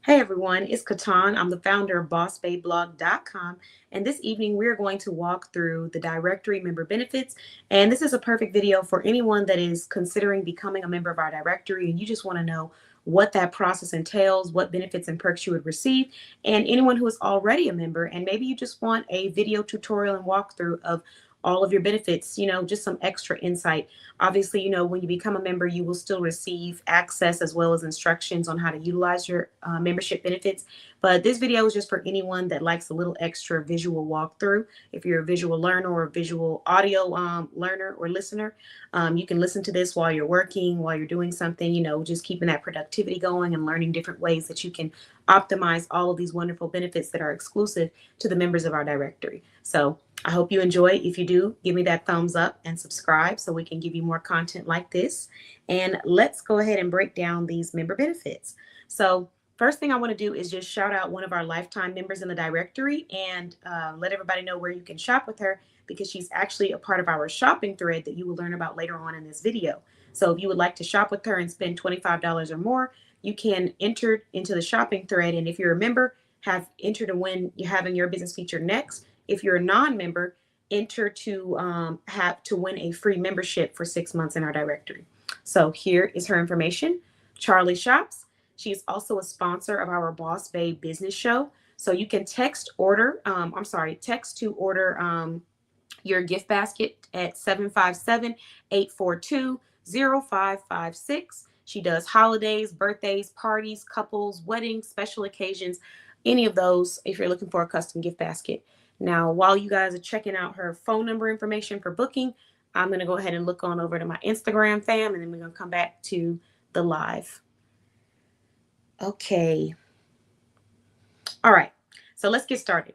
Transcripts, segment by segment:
Hey everyone, it's Katan. I'm the founder of BossBayBlog.com, and this evening we are going to walk through the directory member benefits. And this is a perfect video for anyone that is considering becoming a member of our directory and you just want to know what that process entails, what benefits and perks you would receive, and anyone who is already a member and maybe you just want a video tutorial and walkthrough of all of your benefits, just some extra insight. Obviously, when you become a member, you will still receive access as well as instructions on how to utilize your membership benefits. But this video is just for anyone that likes a little extra visual walkthrough. If you're a visual learner or a visual audio learner or listener, you can listen to this while you're working, while you're doing something, just keeping that productivity going and learning different ways that you can optimize all of these wonderful benefits that are exclusive to the members of our directory. So I hope you enjoy. If you do, give me that thumbs up and subscribe so we can give you more content like this. And let's go ahead and break down these member benefits. So first thing I want to do is just shout out one of our lifetime members in the directory and let everybody know where you can shop with her, because she's actually a part of our shopping thread that you will learn about later on in this video. So if you would like to shop with her and spend $25 or more, you can enter into the shopping thread. And if you're a member, have entered to win you having your business featured next. If you're a non-member, enter to have to win a free membership for 6 months in our directory. So here is her information. Charlie Shops. She is also a sponsor of our Boss Babe business show. So you can text to order your gift basket at 757-842-0556. She does holidays, birthdays, parties, couples, weddings, special occasions, any of those if you're looking for a custom gift basket. Now, while you guys are checking out her phone number information for booking, I'm going to go ahead and look on over to my Instagram fam, and then we're going to come back to the live. Okay. All right. So let's get started.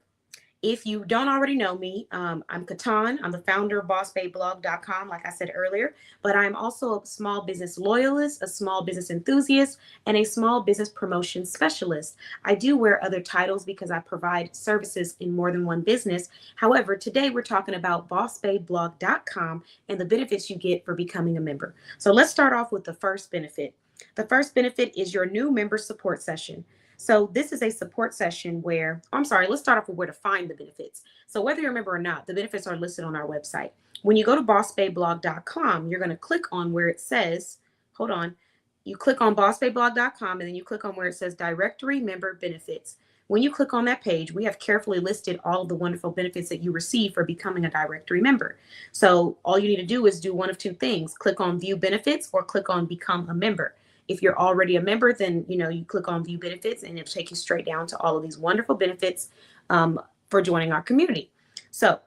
If you don't already know me, I'm Katan. I'm the founder of BossBayBlog.com, like I said earlier, but I'm also a small business loyalist, a small business enthusiast, and a small business promotion specialist. I do wear other titles because I provide services in more than one business. However, today we're talking about BossBayBlog.com and the benefits you get for becoming a member. So let's start off with the first benefit. The first benefit is your new member support session. So this is a support session where, let's start off with where to find the benefits. So whether you're a member or not, the benefits are listed on our website. When you go to bossbayblog.com, you're going to click on where it says, you click on bossbayblog.com and then you click on where it says directory member benefits. When you click on that page, we have carefully listed all of the wonderful benefits that you receive for becoming a directory member. So all you need to do is do one of two things: click on view benefits or click on become a member. If you're already a member, then you click on view benefits and it'll take you straight down to all of these wonderful benefits for joining our community. So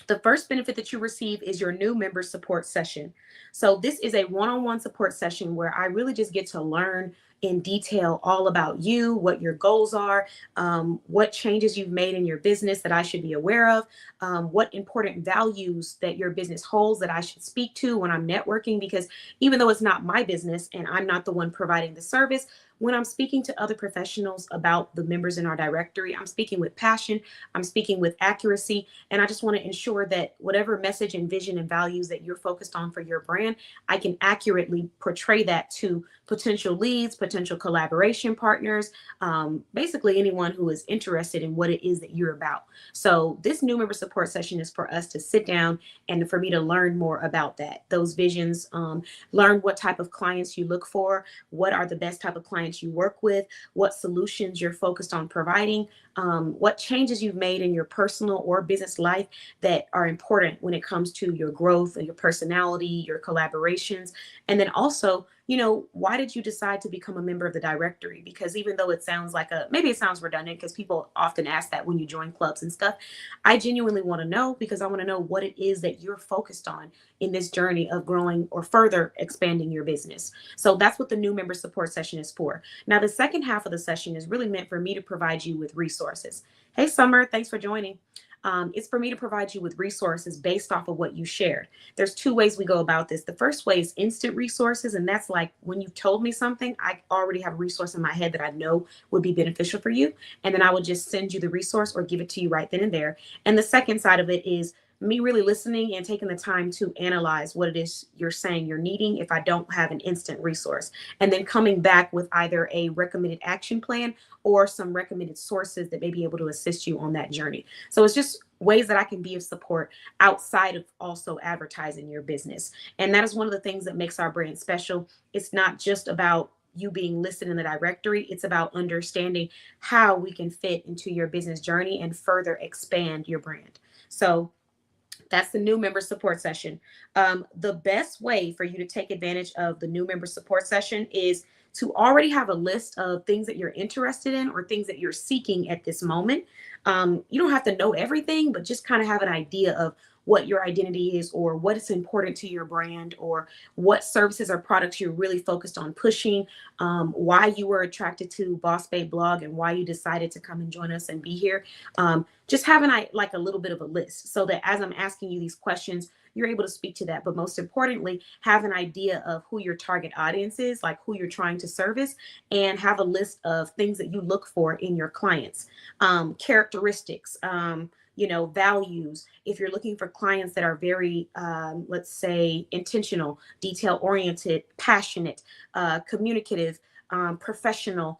the first benefit that you receive is your new member support session. So this is a one-on-one support session where I really just get to learn in detail all about you, what your goals are, what changes you've made in your business that I should be aware of, what important values that your business holds that I should speak to when I'm networking, because even though it's not my business and I'm not the one providing the service, when I'm speaking to other professionals about the members in our directory, I'm speaking with passion, I'm speaking with accuracy, and I just want to ensure that whatever message and vision and values that you're focused on for your brand, I can accurately portray that to potential leads, potential collaboration partners, basically anyone who is interested in what it is that you're about. So this new member support session is for us to sit down and for me to learn more about that, those visions, learn what type of clients you look for, what are the best type of clients you work with, what solutions you're focused on providing, what changes you've made in your personal or business life that are important when it comes to your growth and your personality, your collaborations. And then also, why did you decide to become a member of the directory? Because even though it sounds like maybe it sounds redundant, because people often ask that when you join clubs and stuff, I genuinely want to know, because I want to know what it is that you're focused on in this journey of growing or further expanding your business. So that's what the new member support session is for. Now, the second half of the session is really meant for me to provide you with resources. Hey, Summer, thanks for joining. It's for me to provide you with resources based off of what you shared. There's two ways we go about this. The first way is instant resources, and that's like when you've told me something, I already have a resource in my head that I know would be beneficial for you, and then I would just send you the resource or give it to you right then and there. And the second side of it is me really listening and taking the time to analyze what it is you're saying you're needing if I don't have an instant resource, and then coming back with either a recommended action plan or some recommended sources that may be able to assist you on that journey. So it's just ways that I can be of support outside of also advertising your business. And that is one of the things that makes our brand special. It's not just about you being listed in the directory, it's about understanding how we can fit into your business journey and further expand your brand. So that's the new member support session. The best way for you to take advantage of the new member support session is to already have a list of things that you're interested in or things that you're seeking at this moment. You don't have to know everything, but just kind of have an idea of what your identity is or what is important to your brand or what services or products you're really focused on pushing, why you were attracted to Boss Babe Blog and why you decided to come and join us and be here. Just having like a little bit of a list so that as I'm asking you these questions, you're able to speak to that. But most importantly, have an idea of who your target audience is, like who you're trying to service, and have a list of things that you look for in your clients, characteristics, values. If you're looking for clients that are very, let's say, intentional, detail oriented, passionate, communicative, professional,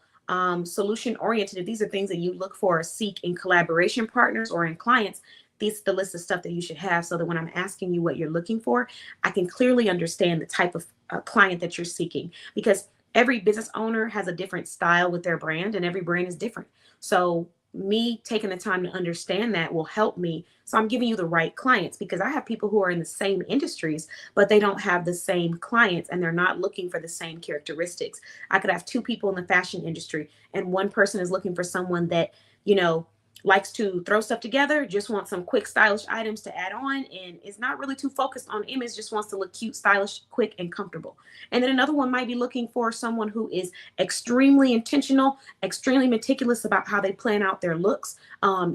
solution oriented, if these are things that you look for or seek in collaboration partners or in clients, this is the list of stuff that you should have so that when I'm asking you what you're looking for, I can clearly understand the type of client that you're seeking, because every business owner has a different style with their brand and every brand is different. So me taking the time to understand that will help me. So I'm giving you the right clients, because I have people who are in the same industries, but they don't have the same clients and they're not looking for the same characteristics. I could have two people in the fashion industry and one person is looking for someone that, likes to throw stuff together, just wants some quick stylish items to add on, and is not really too focused on image, just wants to look cute, stylish, quick, and comfortable. And then another one might be looking for someone who is extremely intentional, extremely meticulous about how they plan out their looks,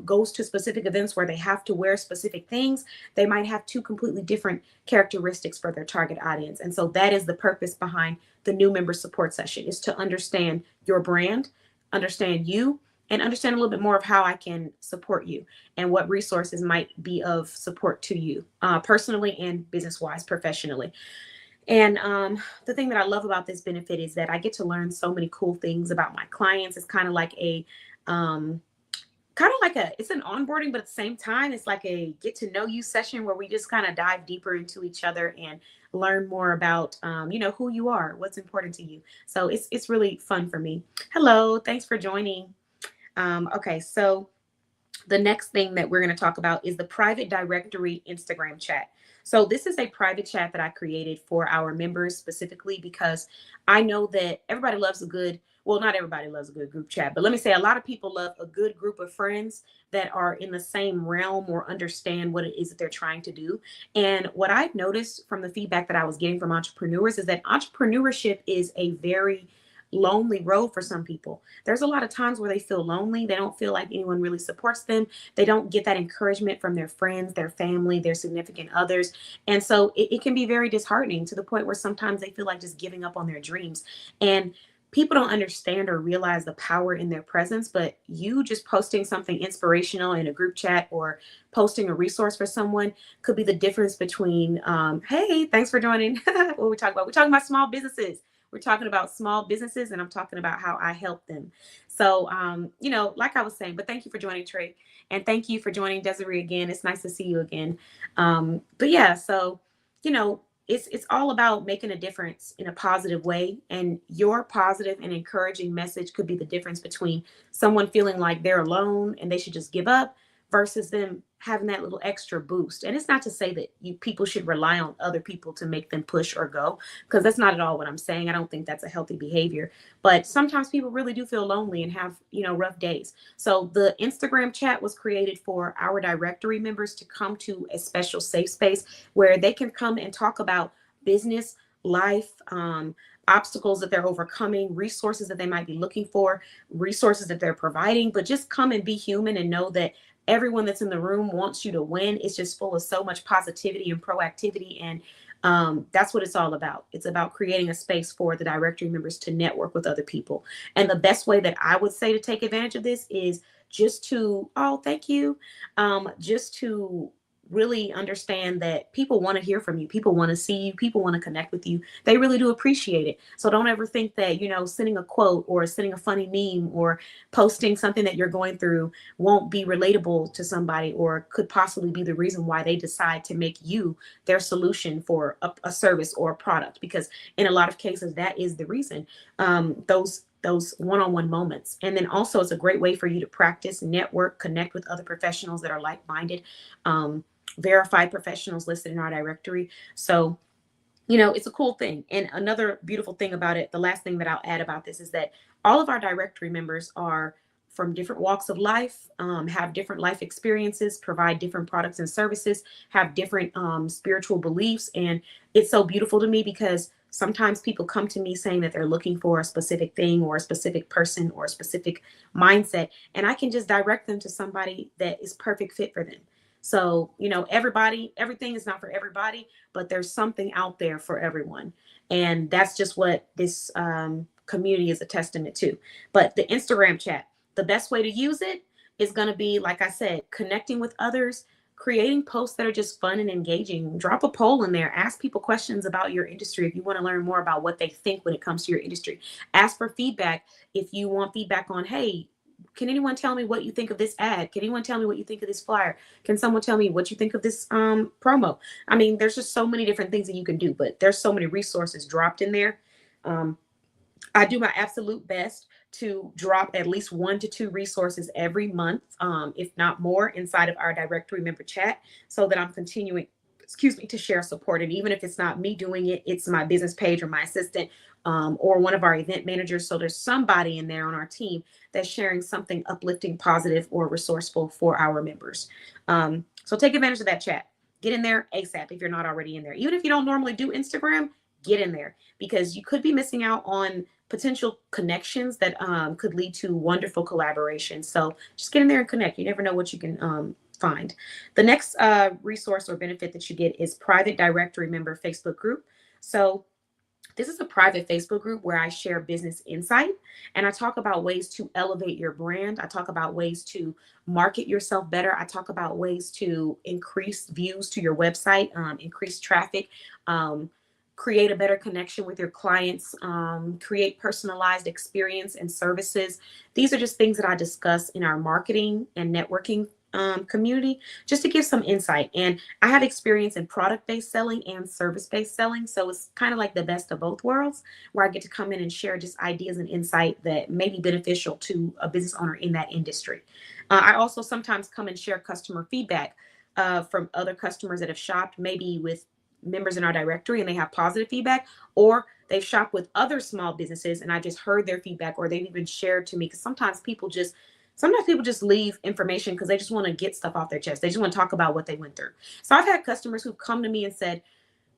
goes to specific events where they have to wear specific things. They might have two completely different characteristics for their target audience. And so that is the purpose behind the new member support session, is to understand your brand, understand you, and understand a little bit more of how I can support you and what resources might be of support to you, personally and business-wise, professionally. And the thing that I love about this benefit is that I get to learn so many cool things about my clients. It's kind of like it's an onboarding, but at the same time, it's like a get to know you session where we just kind of dive deeper into each other and learn more about, who you are, what's important to you. So it's really fun for me. Hello, thanks for joining. Okay, so the next thing that we're going to talk about is the private directory Instagram chat. So this is a private chat that I created for our members specifically because I know that everybody loves not everybody loves a good group chat, but let me say a lot of people love a good group of friends that are in the same realm or understand what it is that they're trying to do. And what I've noticed from the feedback that I was getting from entrepreneurs is that entrepreneurship is a very lonely road for some people. There's a lot of times where they feel lonely. They don't feel like anyone really supports them. They don't get that encouragement from their friends, their family, their significant others. And so it can be very disheartening to the point where sometimes they feel like just giving up on their dreams. And people don't understand or realize the power in their presence, but you just posting something inspirational in a group chat or posting a resource for someone could be the difference between, hey, thanks for joining. What we talk about? We're talking about small businesses. We're talking about small businesses, and I'm talking about how I help them. So, like I was saying, but thank you for joining, Trey. And thank you for joining, Desiree, again. It's nice to see you again. But yeah, so, it's all about making a difference in a positive way. And your positive and encouraging message could be the difference between someone feeling like they're alone and they should just give up versus them having that little extra boost. And it's not to say that people should rely on other people to make them push or go, because that's not at all what I'm saying. I don't think that's a healthy behavior. But sometimes people really do feel lonely and have, rough days. So the Instagram chat was created for our directory members to come to a special safe space where they can come and talk about business, life, obstacles that they're overcoming, resources that they might be looking for, resources that they're providing, but just come and be human and know that everyone that's in the room wants you to win. It's just full of so much positivity and proactivity. And that's what it's all about. It's about creating a space for the directory members to network with other people. And the best way that I would say to take advantage of this is just to, oh, thank you. Just to really understand that people want to hear from you. People want to see you. People want to connect with you. They really do appreciate it. So don't ever think that, sending a quote or sending a funny meme or posting something that you're going through won't be relatable to somebody or could possibly be the reason why they decide to make you their solution for a service or a product. Because in a lot of cases, that is the reason. Those one-on-one moments. And then also it's a great way for you to practice, network, connect with other professionals that are like-minded, verified professionals listed in our directory. So, it's a cool thing. And another beautiful thing about it, the last thing that I'll add about this is that all of our directory members are from different walks of life, have different life experiences, provide different products and services, have different spiritual beliefs. And it's so beautiful to me because sometimes people come to me saying that they're looking for a specific thing or a specific person or a specific mindset, and I can just direct them to somebody that is perfect fit for them. So, everything is not for everybody, but there's something out there for everyone. And that's just what this community is a testament to. But the Instagram chat, the best way to use it is going to be, like I said, connecting with others, creating posts that are just fun and engaging. Drop a poll in there. Ask people questions about your industry if you want to learn more about what they think when it comes to your industry. Ask for feedback if you want feedback on, hey, can anyone tell me what you think of this ad? Can anyone tell me what you think of this flyer? Can someone tell me what you think of this promo? I mean, there's just so many different things that you can do, but there's so many resources dropped in there. I do my absolute best to drop at least 1 to 2 resources every month, if not more, inside of our directory member chat so that I'm continuing, to share support. And even if it's not me doing it, it's my business page or my assistant or one of our event managers. So there's somebody in there on our team that's sharing something uplifting, positive, or resourceful for our members. So take advantage of that chat. Get in there ASAP if you're not already in there. Even if you don't normally do Instagram, get in there because you could be missing out on potential connections that could lead to wonderful collaboration. So just get in there and connect. You never know what you can find. The next resource or benefit that you get is private directory member Facebook group. So this is a private Facebook group where I share business insight and I talk about ways to elevate your brand. I talk about ways to market yourself better. I talk about ways to increase views to your website, increase traffic, create a better connection with your clients, create personalized experience and services. These are just things that I discuss in our marketing and networking community just to give some insight. And I have experience in product-based selling and service-based selling. So it's kind of like the best of both worlds where I get to come in and share just ideas and insight that may be beneficial to a business owner in that industry. I also sometimes come and share customer feedback from other customers that have shopped maybe with members in our directory and they have positive feedback, or they've shopped with other small businesses and I just heard their feedback, or they've even shared to me, because sometimes people just leave information because they just want to get stuff off their chest. They just want to talk about what they went through. So I've had customers who've come to me and said,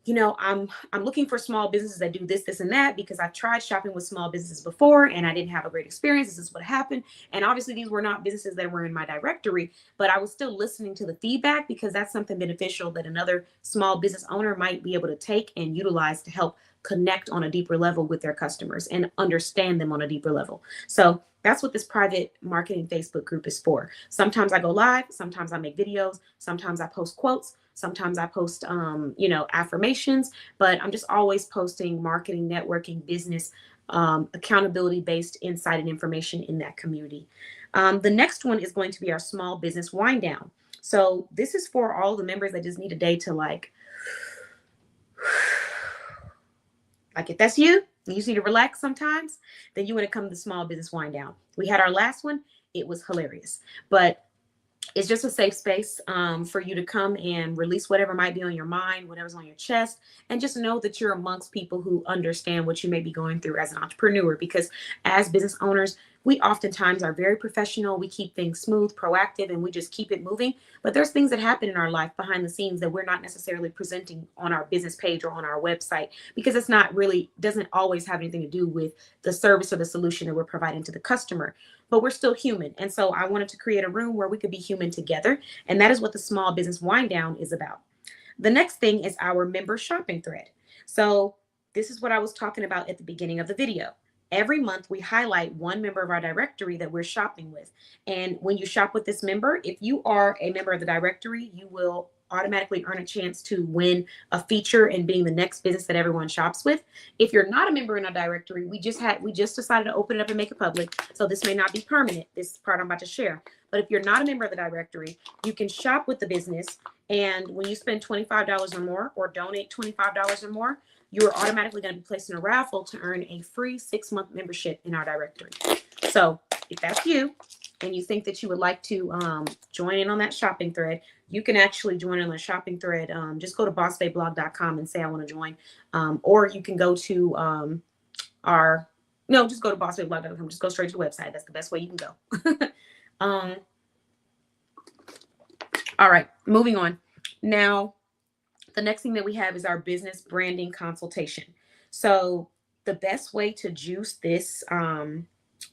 I'm looking for small businesses that do this, this, and that, because I've tried shopping with small businesses before and I didn't have a great experience. This is what happened. And obviously these were not businesses that were in my directory, but I was still listening to the feedback because that's something beneficial that another small business owner might be able to take and utilize to help connect on a deeper level with their customers and understand them on a deeper level. So that's what this private marketing Facebook group is for. Sometimes I go live, sometimes I make videos, sometimes I post quotes, sometimes I post, affirmations, but I'm just always posting marketing, networking, business, accountability-based insight and information in that community. The next one is going to be our small business wind down. So this is for all the members that just need a day to like if that's you just need to relax sometimes, then you want to come to the small business wind down. We had our last one. It was hilarious, but it's just a safe space for you to come and release whatever might be on your mind, whatever's on your chest, and just know that you're amongst people who understand what you may be going through as an entrepreneur. Because as business owners, we oftentimes are very professional. We keep things smooth, proactive, and we just keep it moving. But there's things that happen in our life behind the scenes that we're not necessarily presenting on our business page or on our website, because it's not really, doesn't always have anything to do with the service or the solution that we're providing to the customer. But we're still human. And so I wanted to create a room where we could be human together. And that is what the small business wind down is about. The next thing is our member shopping thread. So this is what I was talking about at the beginning of the video. Every month we highlight one member of our directory that we're shopping with. And when you shop with this member, if you are a member of the directory, you will automatically earn a chance to win a feature and being the next business that everyone shops with. If you're not a member in our directory, we just decided to open it up and make it public. So this may not be permanent, this part I'm about to share. But if you're not a member of the directory, you can shop with the business. And when you spend $25 or more or donate $25 or more, you're automatically going to be placed in a raffle to earn a free 6-month membership in our directory. So if that's you and you think that you would like to join in on that shopping thread, you can actually join in on the shopping thread. Just go to bossbayblog.com and say, I want to join. Or you can go to just go to bossbayblog.com. Just go straight to the website. That's the best way you can go. All right, moving on. Now, the next thing that we have is our business branding consultation. So the best way to juice this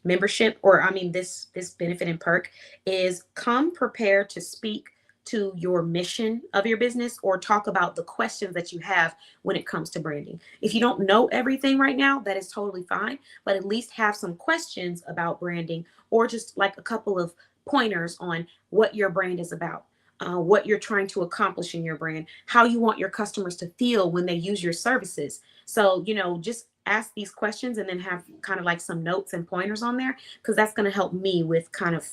membership, this benefit and perk, is come prepared to speak to your mission of your business or talk about the questions that you have when it comes to branding. If you don't know everything right now, that is totally fine, but at least have some questions about branding or just like a couple of pointers on what your brand is about. What you're trying to accomplish in your brand, how you want your customers to feel when they use your services. So, just ask these questions and then have kind of like some notes and pointers on there, because that's going to help me with kind of,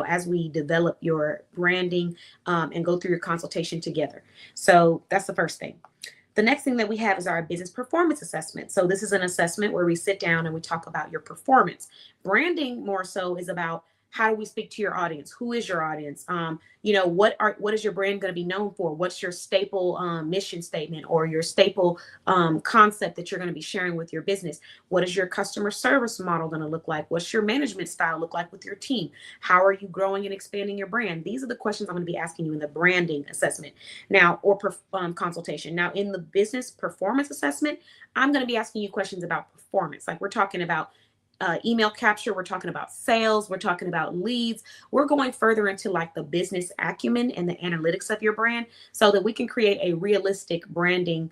as we develop your branding and go through your consultation together. So that's the first thing. The next thing that we have is our business performance assessment. So this is an assessment where we sit down and we talk about your performance. Branding more so is about how do we speak to your audience? Who is your audience? What is your brand going to be known for? What's your staple mission statement or your staple concept that you're going to be sharing with your business? What is your customer service model going to look like? What's your management style look like with your team? How are you growing and expanding your brand? These are the questions I'm going to be asking you in the branding assessment now, or consultation. Now, in the business performance assessment, I'm going to be asking you questions about performance. Like we're talking about email capture, we're talking about sales, we're talking about leads. We're going further into like the business acumen and the analytics of your brand so that we can create a realistic branding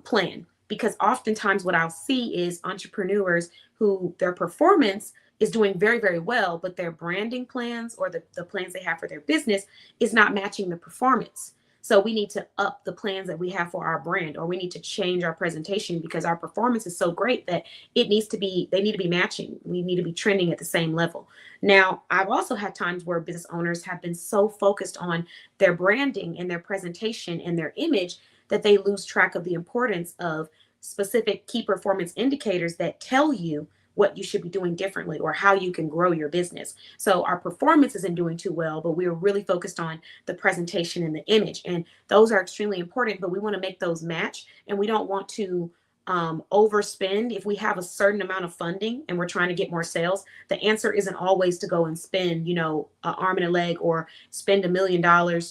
plan. Because oftentimes what I'll see is entrepreneurs who their performance is doing very, very well, but their branding plans or the plans they have for their business is not matching the performance. So we need to up the plans that we have for our brand, or we need to change our presentation because our performance is so great that they need to be matching. We need to be trending at the same level. Now, I've also had times where business owners have been so focused on their branding and their presentation and their image that they lose track of the importance of specific key performance indicators that tell you what you should be doing differently or how you can grow your business. So our performance isn't doing too well, but we're really focused on the presentation and the image. And those are extremely important, but we want to make those match. And we don't want to overspend. If we have a certain amount of funding and we're trying to get more sales, the answer isn't always to go and spend, an arm and a leg or spend $1 million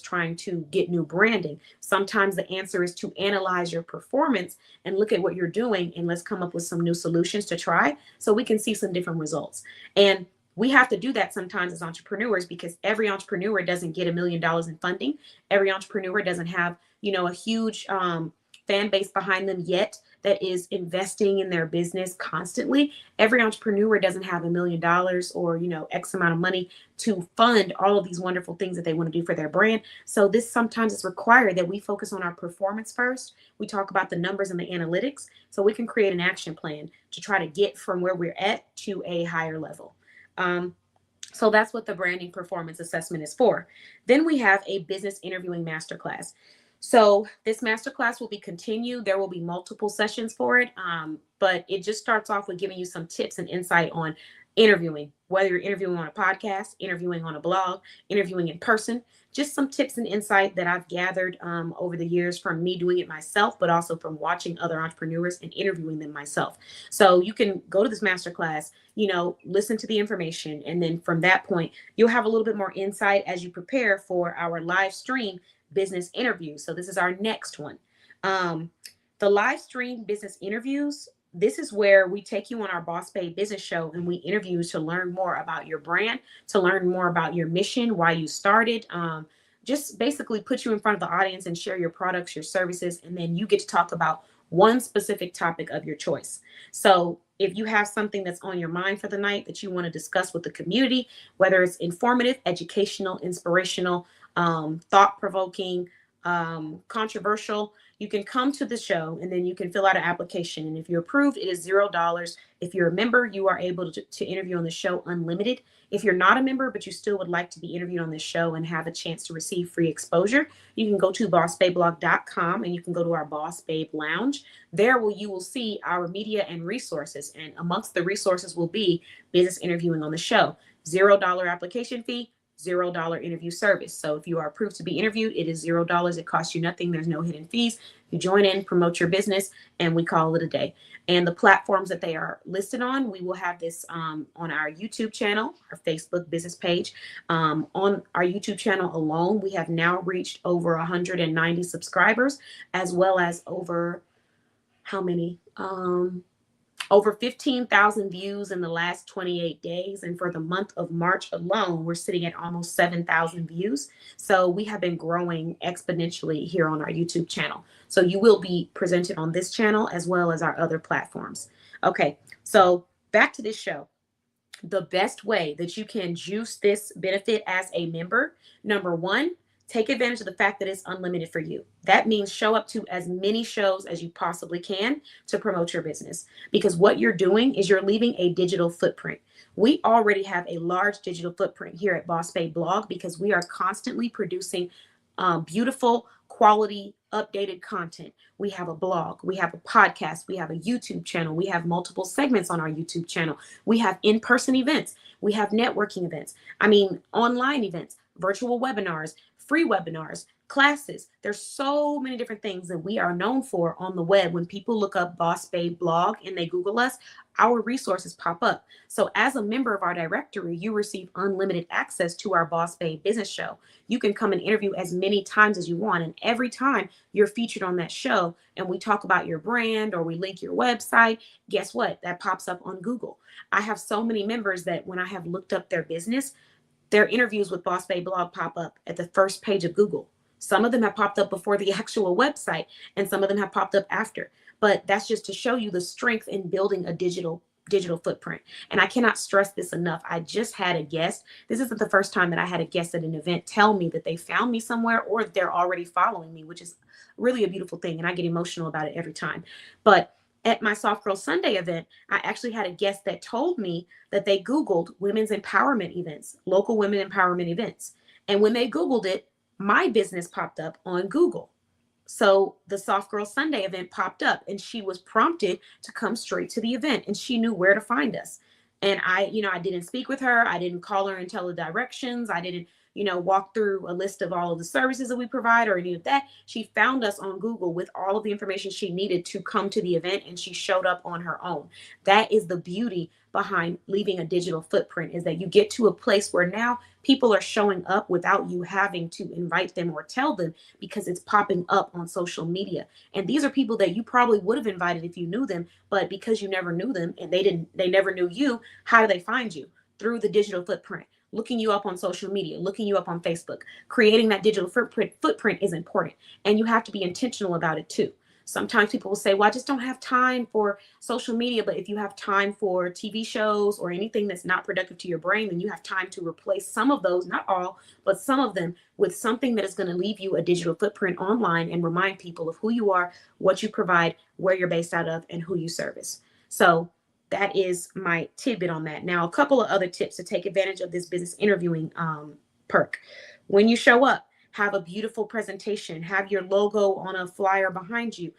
trying to get new branding. Sometimes the answer is to analyze your performance and look at what you're doing and let's come up with some new solutions to try so we can see some different results. And we have to do that sometimes as entrepreneurs because every entrepreneur doesn't get $1 million in funding. Every entrepreneur doesn't have, a huge fan base behind them yet that is investing in their business constantly. Every entrepreneur doesn't have $1 million or, X amount of money to fund all of these wonderful things that they want to do for their brand. So this sometimes is required that we focus on our performance first. We talk about the numbers and the analytics so we can create an action plan to try to get from where we're at to a higher level. So that's what the branding performance assessment is for. Then we have a business interviewing masterclass. So this masterclass will be continued. There will be multiple sessions for it, but it just starts off with giving you some tips and insight on interviewing, whether you're interviewing on a podcast, interviewing on a blog, interviewing in person, just some tips and insight that I've gathered over the years from me doing it myself, but also from watching other entrepreneurs and interviewing them myself. So you can go to this masterclass, listen to the information. And then from that point, you'll have a little bit more insight as you prepare for our live stream business interviews. So this is our next one. The live stream business interviews, this is where we take you on our Boss Babe business show and we interview you to learn more about your brand, to learn more about your mission, why you started, just basically put you in front of the audience and share your products, your services, and then you get to talk about one specific topic of your choice. So if you have something that's on your mind for the night that you want to discuss with the community, whether it's informative, educational, inspirational, thought-provoking, controversial, you can come to the show and then you can fill out an application. And if you're approved, it is $0. If you're a member, you are able to interview on the show unlimited. If you're not a member, but you still would like to be interviewed on this show and have a chance to receive free exposure, you can go to bossbabeblog.com and you can go to our Boss Babe Lounge. There you will see our media and resources. And amongst the resources will be business interviewing on the show. $0 application fee, $0 interview service. So if you are approved to be interviewed, it is $0. It costs you nothing. There's no hidden fees. You join in, promote your business, and we call it a day. And the platforms that they are listed on, we will have this on our YouTube channel, our Facebook business page. On our YouTube channel alone, we have now reached over 190 subscribers, as well as over how many? Over 15,000 views in the last 28 days. And for the month of March alone, we're sitting at almost 7,000 views. So we have been growing exponentially here on our YouTube channel. So you will be presented on this channel as well as our other platforms. Okay, so back to this show. The best way that you can juice this benefit as a member, number one, take advantage of the fact that it's unlimited for you. That means show up to as many shows as you possibly can to promote your business, because what you're doing is you're leaving a digital footprint. We already have a large digital footprint here at Boss Babe Blog because we are constantly producing beautiful, quality, updated content. We have a blog, we have a podcast, we have a YouTube channel, we have multiple segments on our YouTube channel. We have in-person events, we have networking events, online events, virtual webinars, free webinars, classes. There's so many different things that we are known for on the web. When people look up Boss Babe Blog and they Google us, our resources pop up. So as a member of our directory, you receive unlimited access to our Boss Babe business show. You can come and interview as many times as you want. And every time you're featured on that show and we talk about your brand or we link your website, guess what? That pops up on Google. I have so many members that when I have looked up their business, their interviews with Boss Babe Blog pop up at the first page of Google. Some of them have popped up before the actual website, and some of them have popped up after. But that's just to show you the strength in building a digital footprint. And I cannot stress this enough. I just had a guest. This isn't the first time that I had a guest at an event tell me that they found me somewhere or they're already following me, which is really a beautiful thing. And I get emotional about it every time. But at my Soft Girl Sunday event, I actually had a guest that told me that they Googled women's empowerment events, local women empowerment events. And when they Googled it, my business popped up on Google. So the Soft Girl Sunday event popped up and she was prompted to come straight to the event and she knew where to find us. And I didn't speak with her. I didn't call her and tell her directions. I didn't, walk through a list of all of the services that we provide or any of that. She found us on Google with all of the information she needed to come to the event, and she showed up on her own. That is the beauty behind leaving a digital footprint, is that you get to a place where now people are showing up without you having to invite them or tell them, because it's popping up on social media. And these are people that you probably would have invited if you knew them, but because you never knew them and they never knew you, how do they find you? Through the digital footprint. Looking you up on social media, looking you up on Facebook. Creating that digital footprint is important, and you have to be intentional about it too. Sometimes people will say, well, I just don't have time for social media. But if you have time for TV shows or anything that's not productive to your brain, then you have time to replace some of those, not all, but some of them, with something that is going to leave you a digital footprint online and remind people of who you are, what you provide, where you're based out of, and who you service. So that is my tidbit on that. Now, a couple of other tips to take advantage of this business interviewing perk. When you show up, have a beautiful presentation, have your logo on a flyer behind you,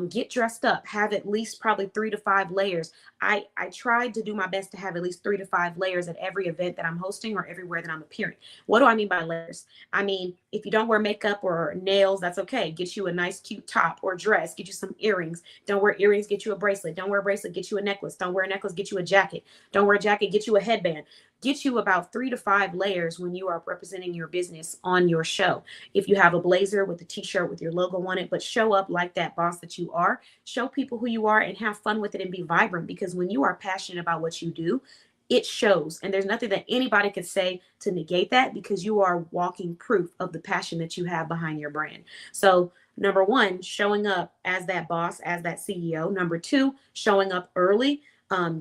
get dressed up, have at least probably 3 to 5 layers. I tried to do my best to have at least 3 to 5 layers at every event that I'm hosting or everywhere that I'm appearing. What do I mean by layers? I mean, if you don't wear makeup or nails, that's okay. Get you a nice cute top or dress, get you some earrings. Don't wear earrings, get you a bracelet. Don't wear a bracelet, get you a necklace. Don't wear a necklace, get you a jacket. Don't wear a jacket, get you a headband. Get you about 3 to 5 layers when you are representing your business on your show. If you have a blazer with a t-shirt with your logo on it, but show up like that boss that you are, show people who you are and have fun with it and be vibrant, because when you are passionate about what you do, it shows. And there's nothing that anybody could say to negate that, because you are walking proof of the passion that you have behind your brand. So number 1, showing up as that boss, as that CEO. Number 2, showing up early.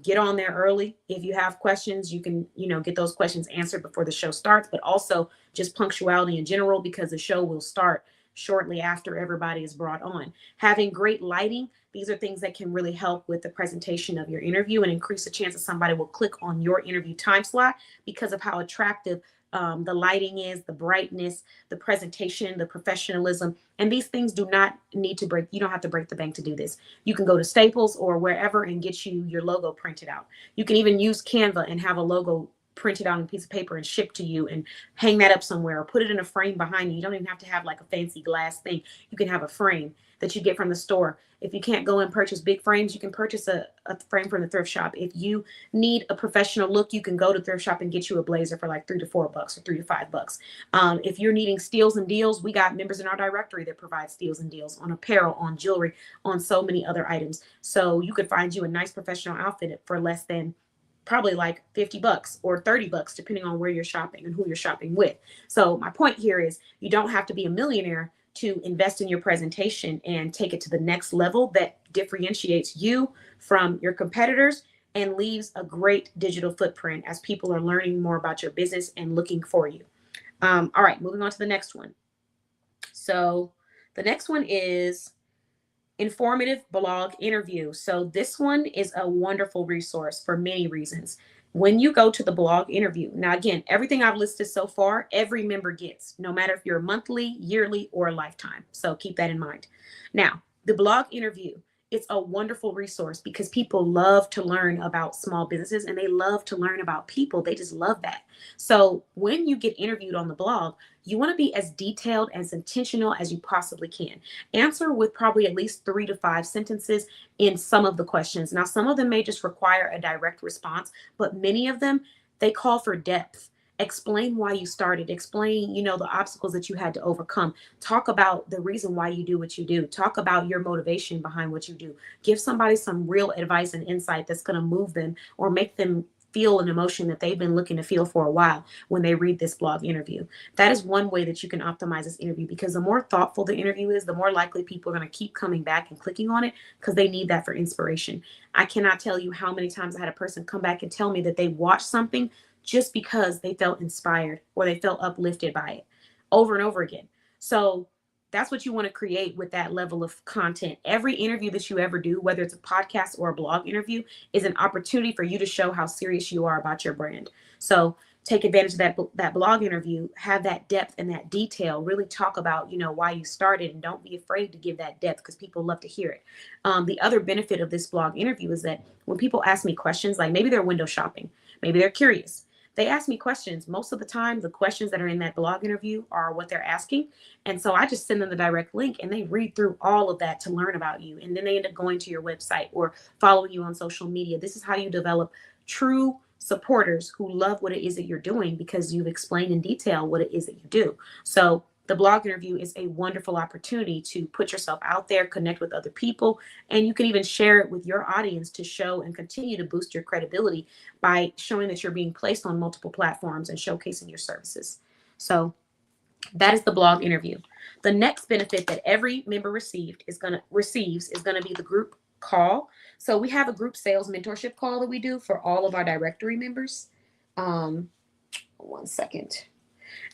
Get on there early. If you have questions, you can, get those questions answered before the show starts, but also just punctuality in general, because the show will start shortly after everybody is brought on. Having great lighting, these are things that can really help with the presentation of your interview and increase the chance that somebody will click on your interview time slot because of how attractive the lighting is, the brightness, the presentation, the professionalism. And these things do not need to break. You don't have to break the bank to do this. You can go to Staples or wherever and get you your logo printed out. You can even use Canva and have a logo printed out on a piece of paper and shipped to you and hang that up somewhere or put it in a frame behind you. You don't even have to have like a fancy glass thing. You can have a frame that you get from the store. If you can't go and purchase big frames, you can purchase a frame from the thrift shop. If you need a professional look, you can go to thrift shop and get you a blazer for like $3 to $4 or $3 to $5. If you're needing steals and deals, we got members in our directory that provide steals and deals on apparel, on jewelry, on so many other items. So you could find you a nice professional outfit for less than probably like $50 or $30, depending on where you're shopping and who you're shopping with. So my point here is you don't have to be a millionaire to invest in your presentation and take it to the next level that differentiates you from your competitors and leaves a great digital footprint as people are learning more about your business and looking for you. All right, moving on to the next one. So the next one is informative blog interview. So this one is a wonderful resource for many reasons. When you go to the blog interview, now again, everything I've listed so far, every member gets, no matter if you're monthly, yearly, or lifetime. So keep that in mind. Now, the blog interview, it's a wonderful resource because people love to learn about small businesses and they love to learn about people. They just love that. So when you get interviewed on the blog, you want to be as detailed, as intentional as you possibly can. Answer with probably at least 3 to 5 sentences in some of the questions. Now, some of them may just require a direct response, but many of them, they call for depth. Explain why you started. Explain, the obstacles that you had to overcome. Talk about the reason why you do what you do. Talk about your motivation behind what you do. Give somebody some real advice and insight that's going to move them or make them feel an emotion that they've been looking to feel for a while when they read this blog interview. That is one way that you can optimize this interview, because the more thoughtful the interview is, the more likely people are going to keep coming back and clicking on it because they need that for inspiration. I cannot tell you how many times I had a person come back and tell me that they watched something just because they felt inspired or they felt uplifted by it over and over again. So that's what you want to create with that level of content. Every interview that you ever do, whether it's a podcast or a blog interview, is an opportunity for you to show how serious you are about your brand. So take advantage of that blog interview, have that depth and that detail, really talk about, why you started, and don't be afraid to give that depth because people love to hear it. The other benefit of this blog interview is that when people ask me questions, like maybe they're window shopping, maybe they're curious, they ask me questions. Most of the time, the questions that are in that blog interview are what they're asking. And so I just send them the direct link and they read through all of that to learn about you. And then they end up going to your website or following you on social media. This is how you develop true supporters who love what it is that you're doing because you've explained in detail what it is that you do. So the blog interview is a wonderful opportunity to put yourself out there, connect with other people, and you can even share it with your audience to show and continue to boost your credibility by showing that you're being placed on multiple platforms and showcasing your services. So that is the blog interview. The next benefit that every member receives is going to be the group call. So we have a group sales mentorship call that we do for all of our directory members. 1 second.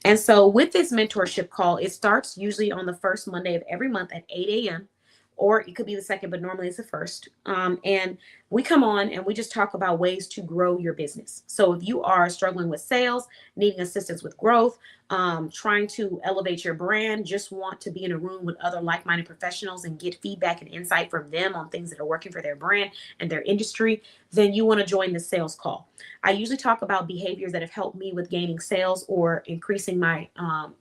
And so with this mentorship call, it starts usually on the first Monday of every month at 8 a.m. or it could be the second, but normally it's the first. And we come on and we just talk about ways to grow your business. So if you are struggling with sales, needing assistance with growth, trying to elevate your brand, just want to be in a room with other like-minded professionals and get feedback and insight from them on things that are working for their brand and their industry, then you want to join the sales call. I usually talk about behaviors that have helped me with gaining sales or increasing my,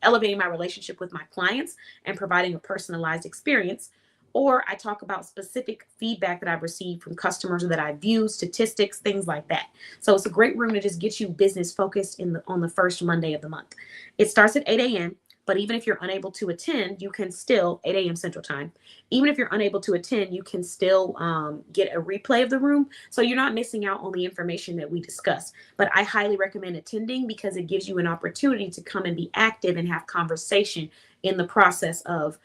elevating my relationship with my clients and providing a personalized experience. Or I talk about specific feedback that I've received from customers that I've viewed, statistics, things like that. So it's a great room to just get you business focused on the first Monday of the month. It starts at 8 a.m., but even if you're unable to attend, you can still, 8 a.m. Central Time, even if you're unable to attend, you can still get a replay of the room. So you're not missing out on the information that we discuss. But I highly recommend attending because it gives you an opportunity to come and be active and have conversation in the process of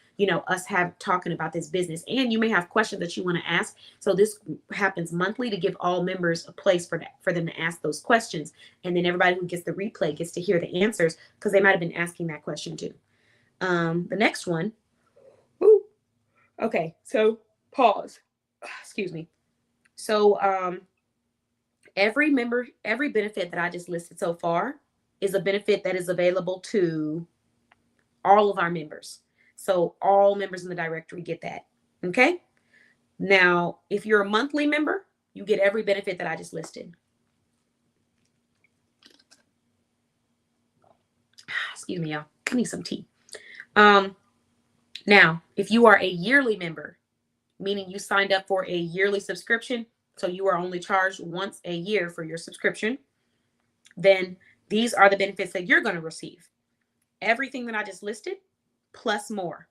us talking about this business. And you may have questions that you want to ask. So this happens monthly to give all members a place for them to ask those questions. And then everybody who gets the replay gets to hear the answers because they might have been asking that question too. The next one Okay, so pause. Excuse me. So every benefit that I just listed so far is a benefit that is available to all of our members. So all members in the directory get that. Okay. Now, if you're a monthly member, you get every benefit that I just listed. Excuse me, y'all. I need some tea. Now, if you are a yearly member, meaning you signed up for a yearly subscription, so you are only charged once a year for your subscription, then these are the benefits that you're going to receive. Everything that I just listed, plus more.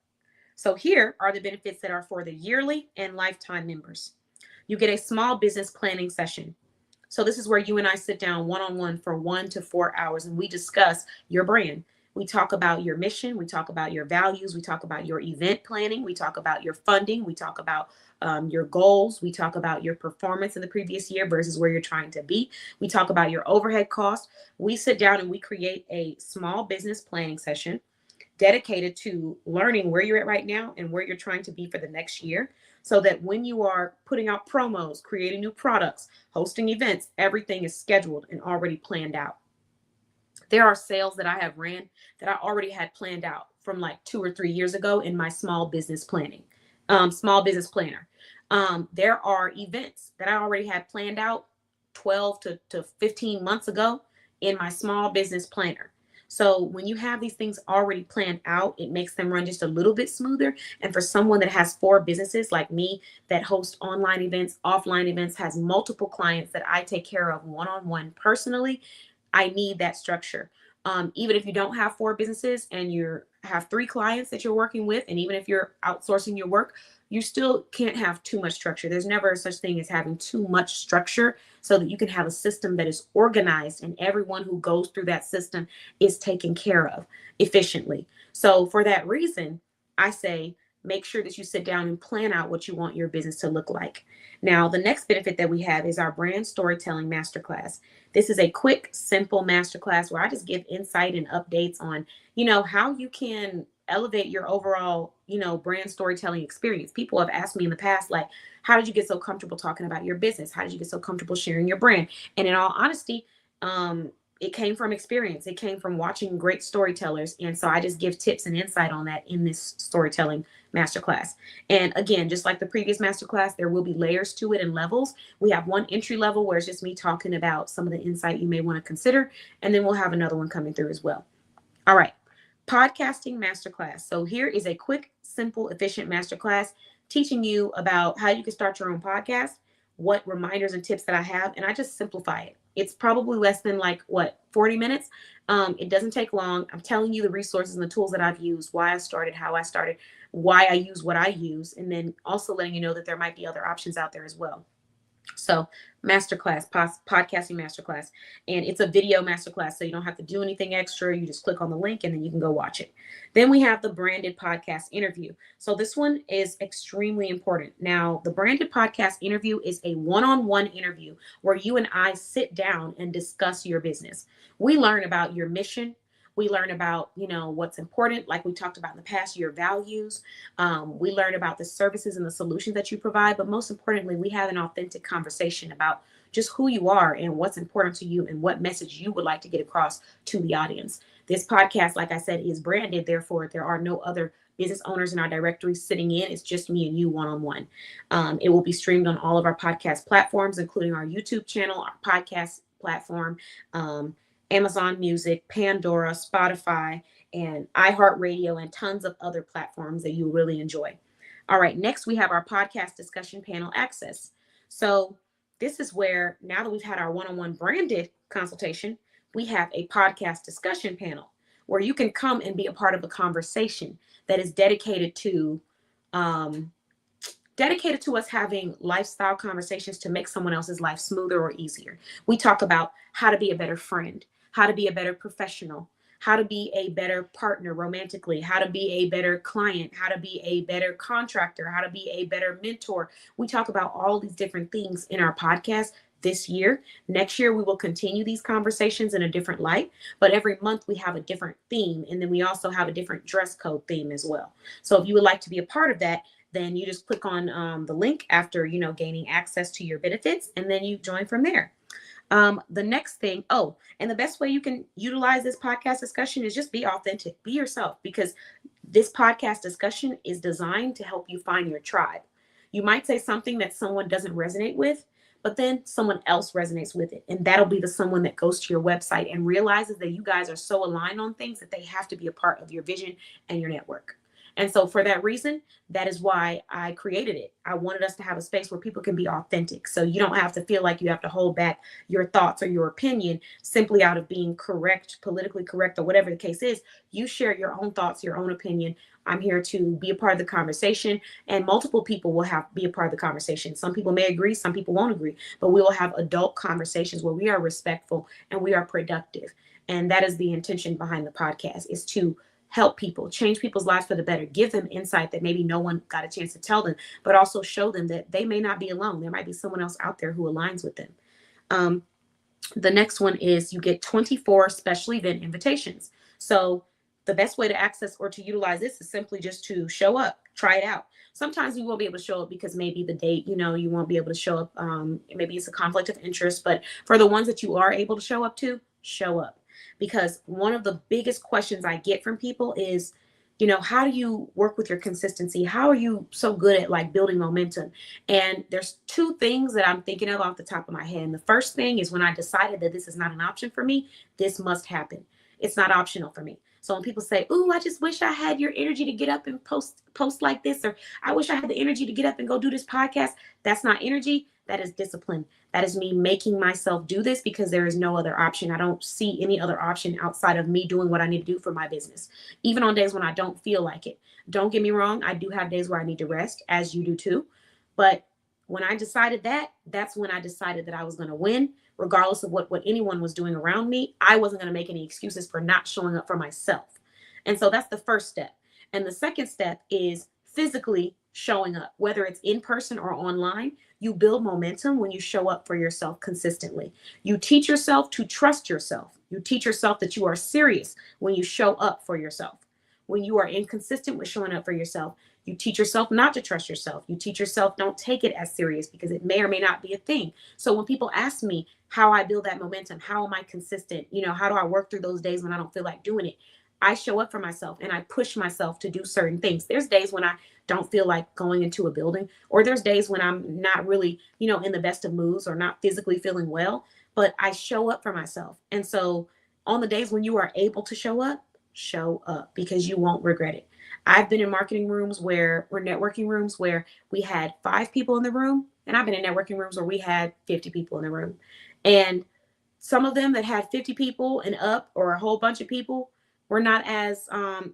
So here are the benefits that are for the yearly and lifetime members. You get a small business planning session. So this is where you and I sit down one-on-one for 1 to 4 hours and we discuss your brand. We talk about your mission. We talk about your values. We talk about your event planning. We talk about your funding. We talk about your goals. We talk about your performance in the previous year versus where you're trying to be. We talk about your overhead costs. We sit down and we create a small business planning session dedicated to learning where you're at right now and where you're trying to be for the next year, so that when you are putting out promos, creating new products, hosting events, everything is scheduled and already planned out. There are sales that I have ran that I already had planned out from like 2 or 3 years ago in my small business planning, small business planner. There are events that I already had planned out 12 to 15 months ago in my small business planner. So when you have these things already planned out, it makes them run just a little bit smoother. And for someone that has 4 businesses like me that host online events, offline events, has multiple clients that I take care of one-on-one personally, I need that structure. Even if you don't have 4 businesses and you have 3 clients that you're working with, and even if you're outsourcing your work, you still can't have too much structure. There's never such thing as having too much structure, so that you can have a system that is organized and everyone who goes through that system is taken care of efficiently. So for that reason, I say make sure that you sit down and plan out what you want your business to look like. Now, the next benefit that we have is our brand storytelling masterclass. This is a quick, simple masterclass where I just give insight and updates on, how you can elevate your overall, brand storytelling experience. People have asked me in the past, like, how did you get so comfortable talking about your business? How did you get so comfortable sharing your brand? And in all honesty, it came from experience. It came from watching great storytellers. And so I just give tips and insight on that in this storytelling masterclass. And again, just like the previous masterclass, there will be layers to it and levels. We have one entry level where it's just me talking about some of the insight you may want to consider. And then we'll have another one coming through as well. All right. Podcasting masterclass. So here is a quick, simple, efficient masterclass teaching you about how you can start your own podcast, what reminders and tips that I have, and I just simplify it. It's probably less than 40 minutes. It doesn't take long. I'm telling you the resources and the tools that I've used, why I started, how I started, why I use what I use, and then also letting you know that there might be other options out there as well. So masterclass, podcasting masterclass, and it's a video masterclass, so you don't have to do anything extra. You just click on the link and then you can go watch it. Then we have the branded podcast interview. So this one is extremely important. Now, the branded podcast interview is a one-on-one interview where you and I sit down and discuss your business. We learn about your mission. We learn about, what's important, like we talked about in the past, your values. We learn about the services and the solutions that you provide. But most importantly, we have an authentic conversation about just who you are and what's important to you and what message you would like to get across to the audience. This podcast, like I said, is branded. Therefore, there are no other business owners in our directory sitting in. It's just me and you one-on-one. It will be streamed on all of our podcast platforms, including our YouTube channel, our podcast platform, Amazon Music, Pandora, Spotify, and iHeartRadio, and tons of other platforms that you really enjoy. All right, next we have our podcast discussion panel access. So this is where, now that we've had our one-on-one branded consultation, we have a podcast discussion panel where you can come and be a part of a conversation that is dedicated to us having lifestyle conversations to make someone else's life smoother or easier. We talk about how to be a better friend, how to be a better professional, how to be a better partner romantically, how to be a better client, how to be a better contractor, how to be a better mentor. We talk about all these different things in our podcast this year. Next year, we will continue these conversations in a different light, but every month we have a different theme. And then we also have a different dress code theme as well. So if you would like to be a part of that, then you just click on the link after, gaining access to your benefits, and then you join from there. The next thing, and the best way you can utilize this podcast discussion is just be authentic, be yourself, because this podcast discussion is designed to help you find your tribe. You might say something that someone doesn't resonate with, but then someone else resonates with it. And that'll be the someone that goes to your website and realizes that you guys are so aligned on things that they have to be a part of your vision and your network. And so for that reason, that is why I created it. I wanted us to have a space where people can be authentic. So you don't have to feel like you have to hold back your thoughts or your opinion simply out of being correct, politically correct, or whatever the case is. You share your own thoughts, your own opinion. I'm here to be a part of the conversation, and multiple people will be a part of the conversation. Some people may agree, some people won't agree, but we will have adult conversations where we are respectful and we are productive. And that is the intention behind the podcast, is to help people, change people's lives for the better, give them insight that maybe no one got a chance to tell them, but also show them that they may not be alone. There might be someone else out there who aligns with them. The next one is you get 24 special event invitations. So the best way to access or to utilize this is simply just to show up, try it out. Sometimes you won't be able to show up because maybe the date, you won't be able to show up. Maybe it's a conflict of interest, but for the ones that you are able to show up to, show up. Because one of the biggest questions I get from people is, how do you work with your consistency? How are you so good at like building momentum? And there's two things that I'm thinking of off the top of my head. And the first thing is when I decided that this is not an option for me, this must happen. It's not optional for me. So when people say, "Ooh, I just wish I had your energy to get up and post like this," or "I wish I had the energy to get up and go do this podcast," that's not energy. That is discipline. That is me making myself do this because there is no other option. I don't see any other option outside of me doing what I need to do for my business, even on days when I don't feel like it. Don't get me wrong. I do have days where I need to rest, as you do too. But when I decided that, that's when I decided that I was going to win, regardless of what anyone was doing around me. I wasn't going to make any excuses for not showing up for myself. And so that's the first step. And the second step is physically showing up, whether it's in person or online. You build momentum when you show up for yourself consistently. You teach yourself to trust yourself. You teach yourself that you are serious when you show up for yourself. When you are inconsistent with showing up for yourself, you teach yourself not to trust yourself. You teach yourself don't take it as serious because it may or may not be a thing. So when people ask me how I build that momentum, how am I consistent? How do I work through those days when I don't feel like doing it? I show up for myself and I push myself to do certain things. There's days when I don't feel like going into a building, or there's days when I'm not really, in the best of moods or not physically feeling well, but I show up for myself. And so on the days when you are able to show up because you won't regret it. I've been in marketing rooms or networking rooms where we had 5 people in the room, and I've been in networking rooms where we had 50 people in the room. And some of them that had 50 people and up, or a whole bunch of people, were not as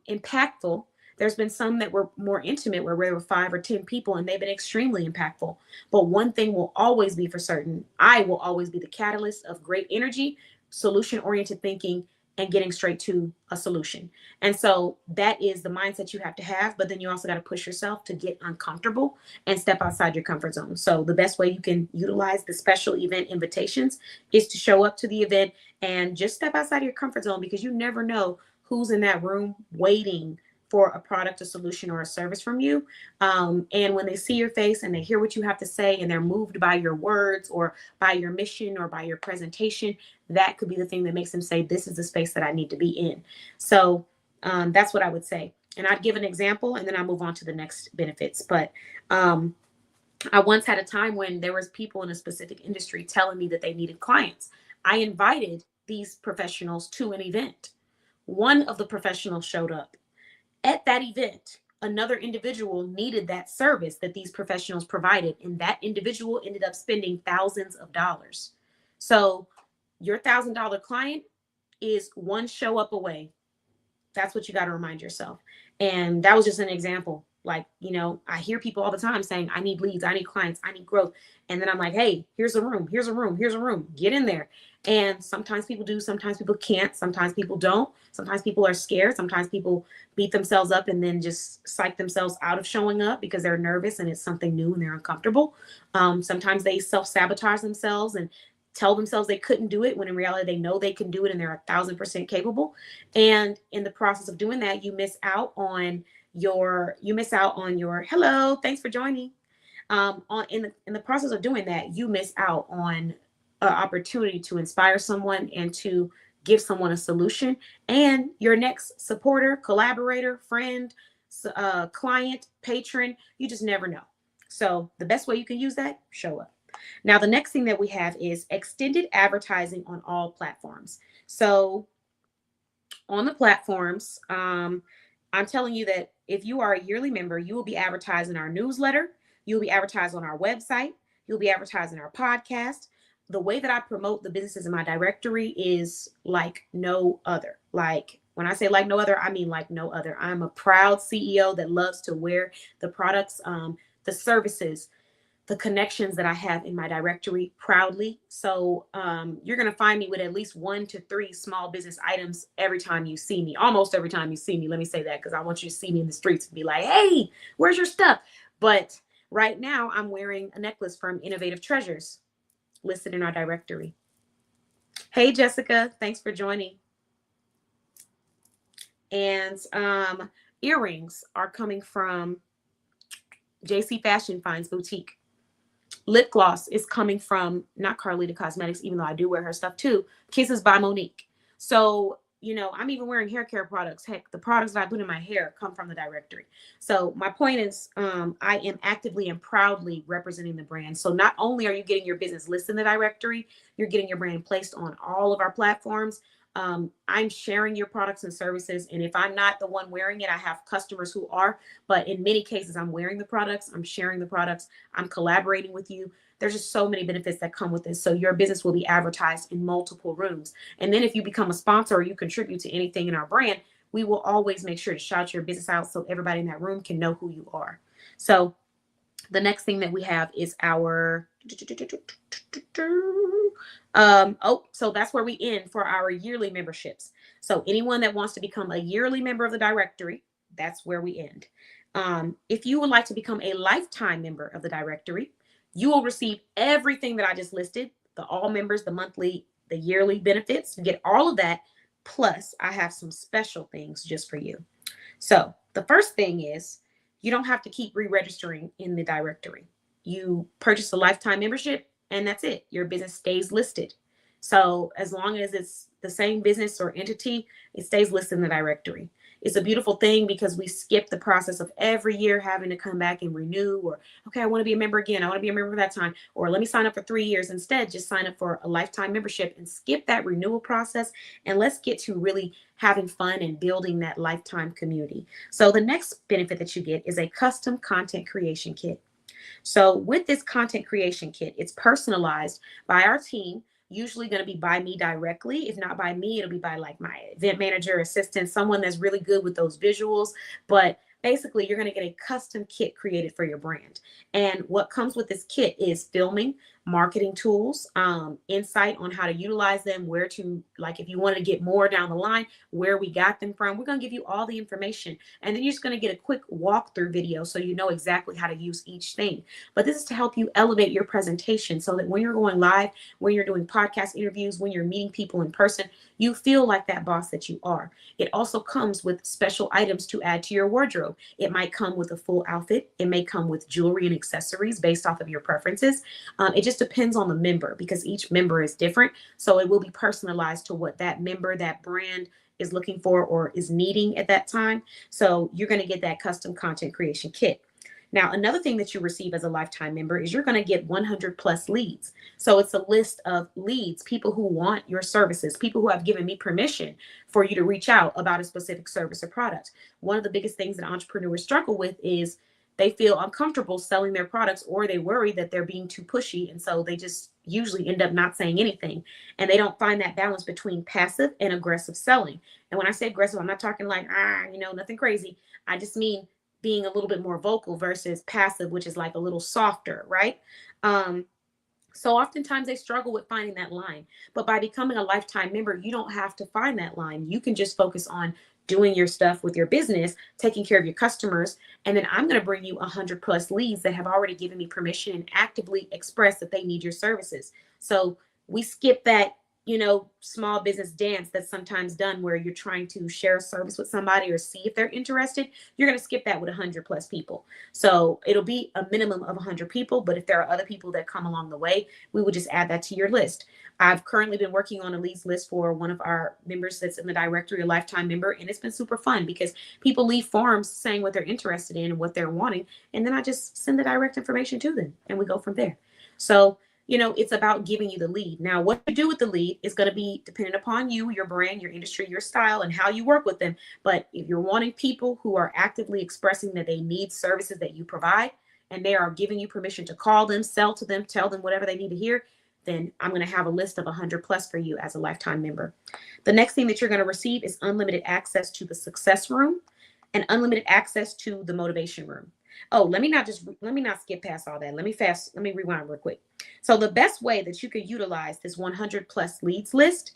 impactful. There's been some that were more intimate where there were 5 or 10 people, and they've been extremely impactful. But one thing will always be for certain: I will always be the catalyst of great energy, solution-oriented thinking, and getting straight to a solution. And so that is the mindset you have to have. But then you also got to push yourself to get uncomfortable and step outside your comfort zone. So the best way you can utilize the special event invitations is to show up to the event and just step outside your comfort zone, because you never know who's in that room waiting for a product, a solution, or a service from you. And when they see your face and they hear what you have to say and they're moved by your words or by your mission or by your presentation, that could be the thing that makes them say, this is the space that I need to be in. So that's what I would say. And I'd give an example and then I'll move on to the next benefits. But I once had a time when there was people in a specific industry telling me that they needed clients. I invited these professionals to an event. One of the professionals showed up. At that event, another individual needed that service that these professionals provided, and that individual ended up spending thousands of dollars. So your $1,000 client is one show up away. That's what you got to remind yourself. And that was just an example. Like, I hear people all the time saying, I need leads, I need clients, I need growth. And then I'm like, hey, here's a room, here's a room, here's a room, get in there. And sometimes people do, sometimes people can't, sometimes people don't. Sometimes people are scared. Sometimes people beat themselves up and then just psych themselves out of showing up because they're nervous and it's something new and they're uncomfortable. Sometimes they self-sabotage themselves and tell themselves they couldn't do it when in reality they know they can do it and they're 1,000% capable. And in the process of doing that, you miss out on you miss out on your hello, thanks for joining. On in the process of doing that, you miss out on an opportunity to inspire someone and to give someone a solution. And your next supporter, collaborator, friend, client, patron, you just never know. So the best way you can use that, show up. Now, the next thing that we have is extended advertising on all platforms. So on the platforms, I'm telling you that if you are a yearly member, you will be advertised in our newsletter, you'll be advertised on our website, you'll be advertised in our podcast. The way that I promote the businesses in my directory is like no other. Like when I say like no other, I mean like no other. I'm a proud CEO that loves to wear the products, the services, the connections that I have in my directory proudly. So you're going to find me with at least 1 to 3 small business items every time you see me, almost every time you see me. Let me say that because I want you to see me in the streets and be like, hey, where's your stuff? But right now I'm wearing a necklace from Innovative Treasures listed in our directory. Hey, Jessica, thanks for joining. And earrings are coming from JC Fashion Finds Boutique. Lip gloss is coming from not Carlita Cosmetics, even though I do wear her stuff too. Kisses by Monique. So, you know, I'm even wearing hair care products. Heck, the products that I put in my hair come from the directory. So my point is, I am actively and proudly representing the brand. So not only are you getting your business listed in the directory, you're getting your brand placed on all of our platforms. I'm sharing your products and services. And if I'm not the one wearing it, I have customers who are, but in many cases, I'm wearing the products, I'm sharing the products, I'm collaborating with you. There's just so many benefits that come with this. So your business will be advertised in multiple rooms. And then if you become a sponsor or you contribute to anything in our brand, we will always make sure to shout your business out so everybody in that room can know who you are. So the next thing that we have is our so that's where we end for our yearly memberships. So anyone that wants to become a yearly member of the directory, that's where we end. If you would like to become a lifetime member of the directory, you will receive everything that I just listed, the all members, the monthly, the yearly benefits. You get all of that. Plus, I have some special things just for you. So the first thing is you don't have to keep re-registering in the directory. You purchase a lifetime membership and that's it. Your business stays listed. So as long as it's the same business or entity, it stays listed in the directory. It's a beautiful thing because we skip the process of every year having to come back and renew or, okay, I want to be a member again. I want to be a member for that time. Or let me sign up for 3 years. Instead, just sign up for a lifetime membership and skip that renewal process. And let's get to really having fun and building that lifetime community. So the next benefit that you get is a custom content creation kit. So with this content creation kit, it's personalized by our team, usually going to be by me directly. If not by me, it'll be by like my event manager, assistant, someone that's really good with those visuals. But basically, you're going to get a custom kit created for your brand. And what comes with this kit is filming, marketing tools, insight on how to utilize them, where to, like if you wanted to get more down the line, where we got them from. We're going to give you all the information. And then you're just going to get a quick walkthrough video so you know exactly how to use each thing. But this is to help you elevate your presentation so that when you're going live, when you're doing podcast interviews, when you're meeting people in person, you feel like that boss that you are. It also comes with special items to add to your wardrobe. It might come with a full outfit. It may come with jewelry and accessories based off of your preferences. It just depends on the member because each member is different. So it will be personalized to what that member, that brand is looking for or is needing at that time. So you're going to get that custom content creation kit. Now, another thing that you receive as a lifetime member is you're going to get 100 plus leads. So it's a list of leads, people who want your services, people who have given me permission for you to reach out about a specific service or product. One of the biggest things that entrepreneurs struggle with is they feel uncomfortable selling their products or they worry that they're being too pushy. And so they just usually end up not saying anything. And they don't find that balance between passive and aggressive selling. And when I say aggressive, I'm not talking like, nothing crazy. I just mean being a little bit more vocal versus passive, which is like a little softer, right? So oftentimes they struggle with finding that line. But by becoming a lifetime member, you don't have to find that line. You can just focus on doing your stuff with your business, taking care of your customers. And then I'm going to bring you 100 plus leads that have already given me permission and actively expressed that they need your services. So we skip that small business dance that's sometimes done where you're trying to share a service with somebody or see if they're interested, you're going to skip that with 100 plus people. So it'll be a minimum of 100 people. But if there are other people that come along the way, we will just add that to your list. I've currently been working on a leads list for one of our members that's in the directory, a lifetime member, and it's been super fun because people leave forms saying what they're interested in and what they're wanting, and then I just send the direct information to them and we go from there. So it's about giving you the lead. Now, what you do with the lead is going to be dependent upon you, your brand, your industry, your style, and how you work with them. But if you're wanting people who are actively expressing that they need services that you provide, and they are giving you permission to call them, sell to them, tell them whatever they need to hear, then I'm going to have a list of 100 plus for you as a lifetime member. The next thing that you're going to receive is unlimited access to the success room and unlimited access to the motivation room. Oh, let me not skip past all that. Let me rewind real quick. So the best way that you could utilize this 100 plus leads list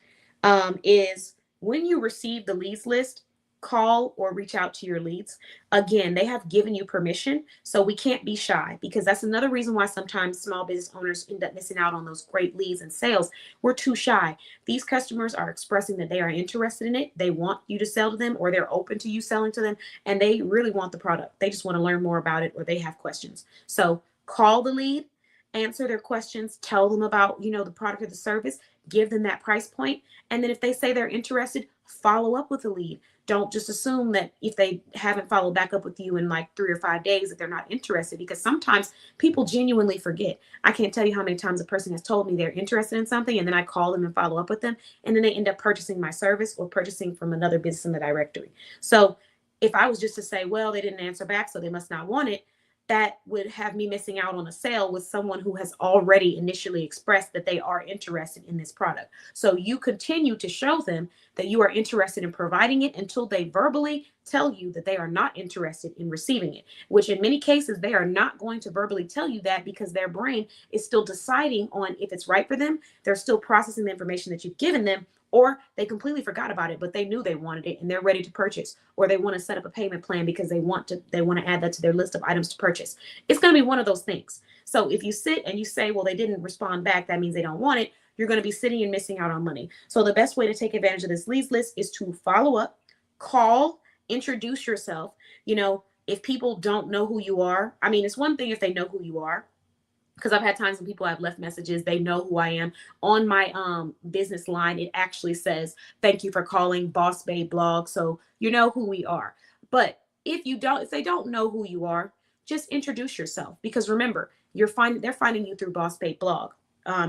is when you receive the leads list, call or reach out to your leads. Again, they have given you permission, so we can't be shy, because that's another reason why sometimes small business owners end up missing out on those great leads and sales. We're too shy. These customers are expressing that they are interested in it. They want you to sell to them, or they're open to you selling to them, and they really want the product. They just want to learn more about it, or they have questions. So call the lead, answer their questions, tell them about, the product or the service, give them that price point. And then if they say they're interested, follow up with the lead. Don't just assume that if they haven't followed back up with you in like 3 or 5 days that they're not interested, because sometimes people genuinely forget. I can't tell you how many times a person has told me they're interested in something, and then I call them and follow up with them, and then they end up purchasing my service or purchasing from another business in the directory. So if I was just to say, well, they didn't answer back, so they must not want it, that would have me missing out on a sale with someone who has already initially expressed that they are interested in this product. So you continue to show them that you are interested in providing it until they verbally tell you that they are not interested in receiving it, which in many cases, they are not going to verbally tell you that because their brain is still deciding on if it's right for them. They're still processing the information that you've given them, or they completely forgot about it, but they knew they wanted it and they're ready to purchase, or they want to set up a payment plan because they want to add that to their list of items to purchase. It's going to be one of those things. So if you sit and you say, well, they didn't respond back, that means they don't want it, you're going to be sitting and missing out on money. So the best way to take advantage of this leads list is to follow up, call, introduce yourself. If people don't know who you are, it's one thing if they know who you are, because I've had times when people have left messages, they know who I am. On my business line, it actually says, thank you for calling Boss Babe Blog. So you know who we are. But if they don't know who you are, just introduce yourself. Because remember, they're finding you through Boss Babe Blog.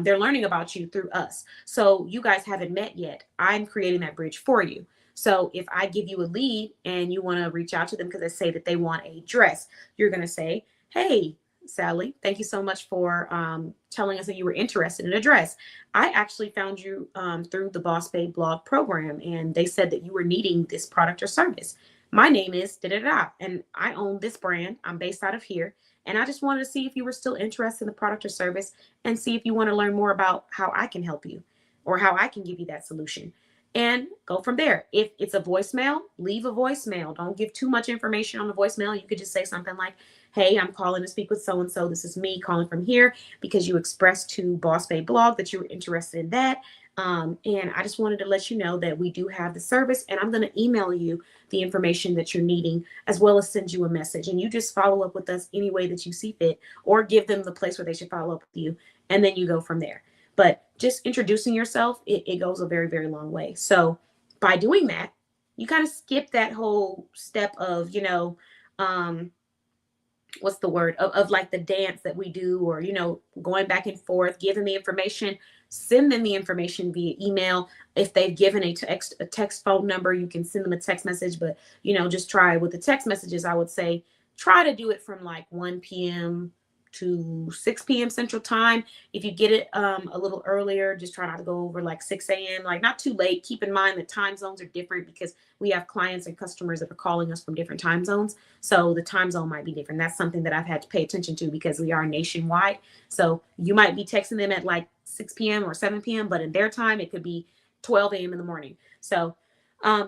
They're learning about you through us. So you guys haven't met yet. I'm creating that bridge for you. So if I give you a lead and you want to reach out to them because they say that they want a dress, you're going to say, hey, Sally, thank you so much for telling us that you were interested in a dress. I actually found you through the Boss Babe Blog program, and they said that you were needing this product or service. My name is da-da-da, and I own this brand. I'm based out of here, and I just wanted to see if you were still interested in the product or service and see if you want to learn more about how I can help you or how I can give you that solution. And go from there. If it's a voicemail, leave a voicemail. Don't give too much information on the voicemail. You could just say something like, hey, I'm calling to speak with so-and-so. This is me calling from here because you expressed to Boss Babe Blog that you were interested in that. And I just wanted to let you know that we do have the service, and I'm going to email you the information that you're needing, as well as send you a message. And you just follow up with us any way that you see fit, or give them the place where they should follow up with you. And then you go from there. But just introducing yourself, it goes a very, very long way. So by doing that, you kind of skip that whole step of, what's the word of like the dance that we do, or, going back and forth, giving the information, send them the information via email. If they've given a text phone number, you can send them a text message, but, just try with the text messages. I would say, try to do it from like 1 p.m. to 6 p.m. Central Time. If you get it a little earlier, just try not to go over like 6 a.m., like not too late. Keep in mind that time zones are different because we have clients and customers that are calling us from different time zones. So the time zone might be different. That's something that I've had to pay attention to because we are nationwide. So you might be texting them at like 6 p.m. or 7 p.m., but in their time, it could be 12 a.m. in the morning. So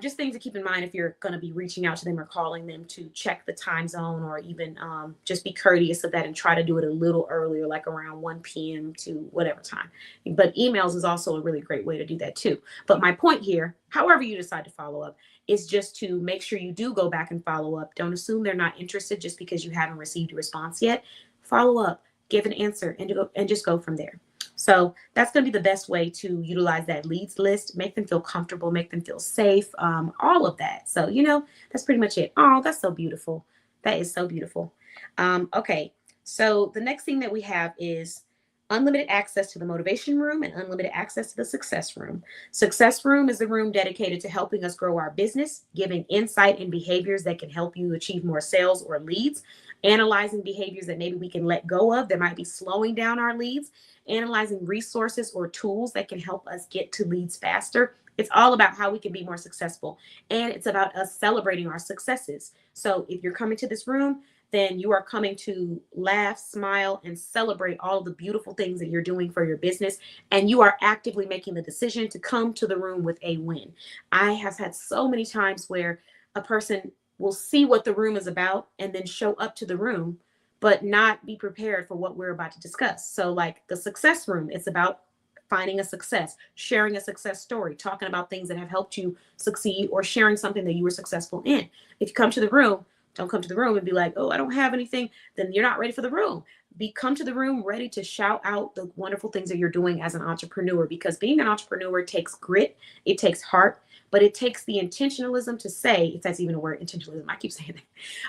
Just things to keep in mind if you're going to be reaching out to them or calling them, to check the time zone, or even just be courteous of that and try to do it a little earlier, like around 1 p.m. to whatever time. But emails is also a really great way to do that too. But my point here, however you decide to follow up, is just to make sure you do go back and follow up. Don't assume they're not interested just because you haven't received a response yet. Follow up, give an answer, and just go from there. So that's going to be the best way to utilize that leads list, make them feel comfortable, make them feel safe, all of that. So, that's pretty much it. Oh, that's so beautiful. That is so beautiful. Okay. So the next thing that we have is unlimited access to the motivation room and unlimited access to the success room. Success room is the room dedicated to helping us grow our business, giving insight and behaviors that can help you achieve more sales or leads, analyzing behaviors that maybe we can let go of that might be slowing down our leads, analyzing resources or tools that can help us get to leads faster. It's all about how we can be more successful. And it's about us celebrating our successes. So if you're coming to this room, then you are coming to laugh, smile, and celebrate all the beautiful things that you're doing for your business. And you are actively making the decision to come to the room with a win. I have had so many times where a person will see what the room is about and then show up to the room, but not be prepared for what we're about to discuss. So like the success room, it's about finding a success, sharing a success story, talking about things that have helped you succeed, or sharing something that you were successful in. If you come to the room, don't come to the room and be like, oh, I don't have anything. Then you're not ready for the room. Come to the room ready to shout out the wonderful things that you're doing as an entrepreneur, because being an entrepreneur takes grit, it takes heart, but it takes the intentionalism to say, if that's even a word, intentionalism, I keep saying that,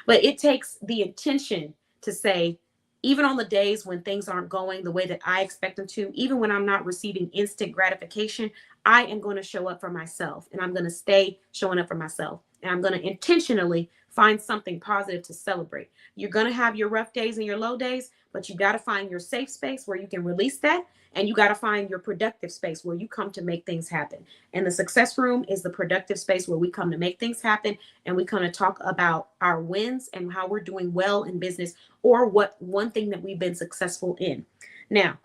but it takes the intention to say, even on the days when things aren't going the way that I expect them to, even when I'm not receiving instant gratification, I am going to show up for myself, and I'm going to stay showing up for myself. And I'm going to intentionally find something positive to celebrate. You're going to have your rough days and your low days, but you got to find your safe space where you can release that. And you got to find your productive space where you come to make things happen. And the success room is the productive space where we come to make things happen. And we kind of talk about our wins and how we're doing well in business, or what one thing that we've been successful in. Now,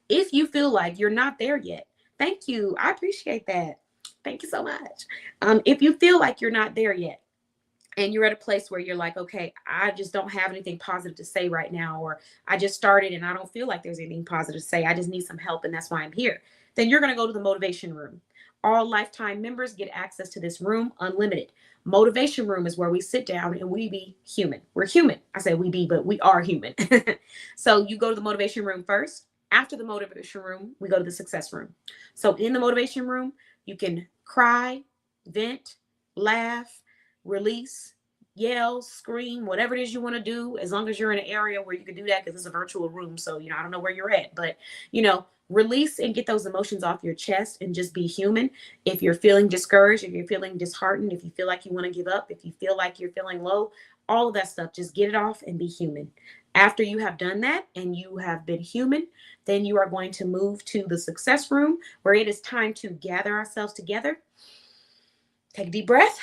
if you feel like you're not there yet, thank you. I appreciate that. Thank you so much. If you feel like you're not there yet, and you're at a place where you're like, okay, I just don't have anything positive to say right now, or I just started and I don't feel like there's anything positive to say, I just need some help and that's why I'm here, then you're going to go to the motivation room. All lifetime members get access to this room, unlimited. Motivation room is where we sit down and we be human. We're human. I say we be, but we are human. So you go to the motivation room first. After the motivation room, we go to the success room. So in the motivation room, you can cry, vent, laugh, release, yell, scream, whatever it is you want to do, as long as you're in an area where you can do that, because it's a virtual room. So, I don't know where you're at, but, release and get those emotions off your chest and just be human. If you're feeling discouraged, if you're feeling disheartened, if you feel like you want to give up, if you feel like you're feeling low, all of that stuff, just get it off and be human. After you have done that and you have been human, then you are going to move to the success room, where it is time to gather ourselves together, take a deep breath,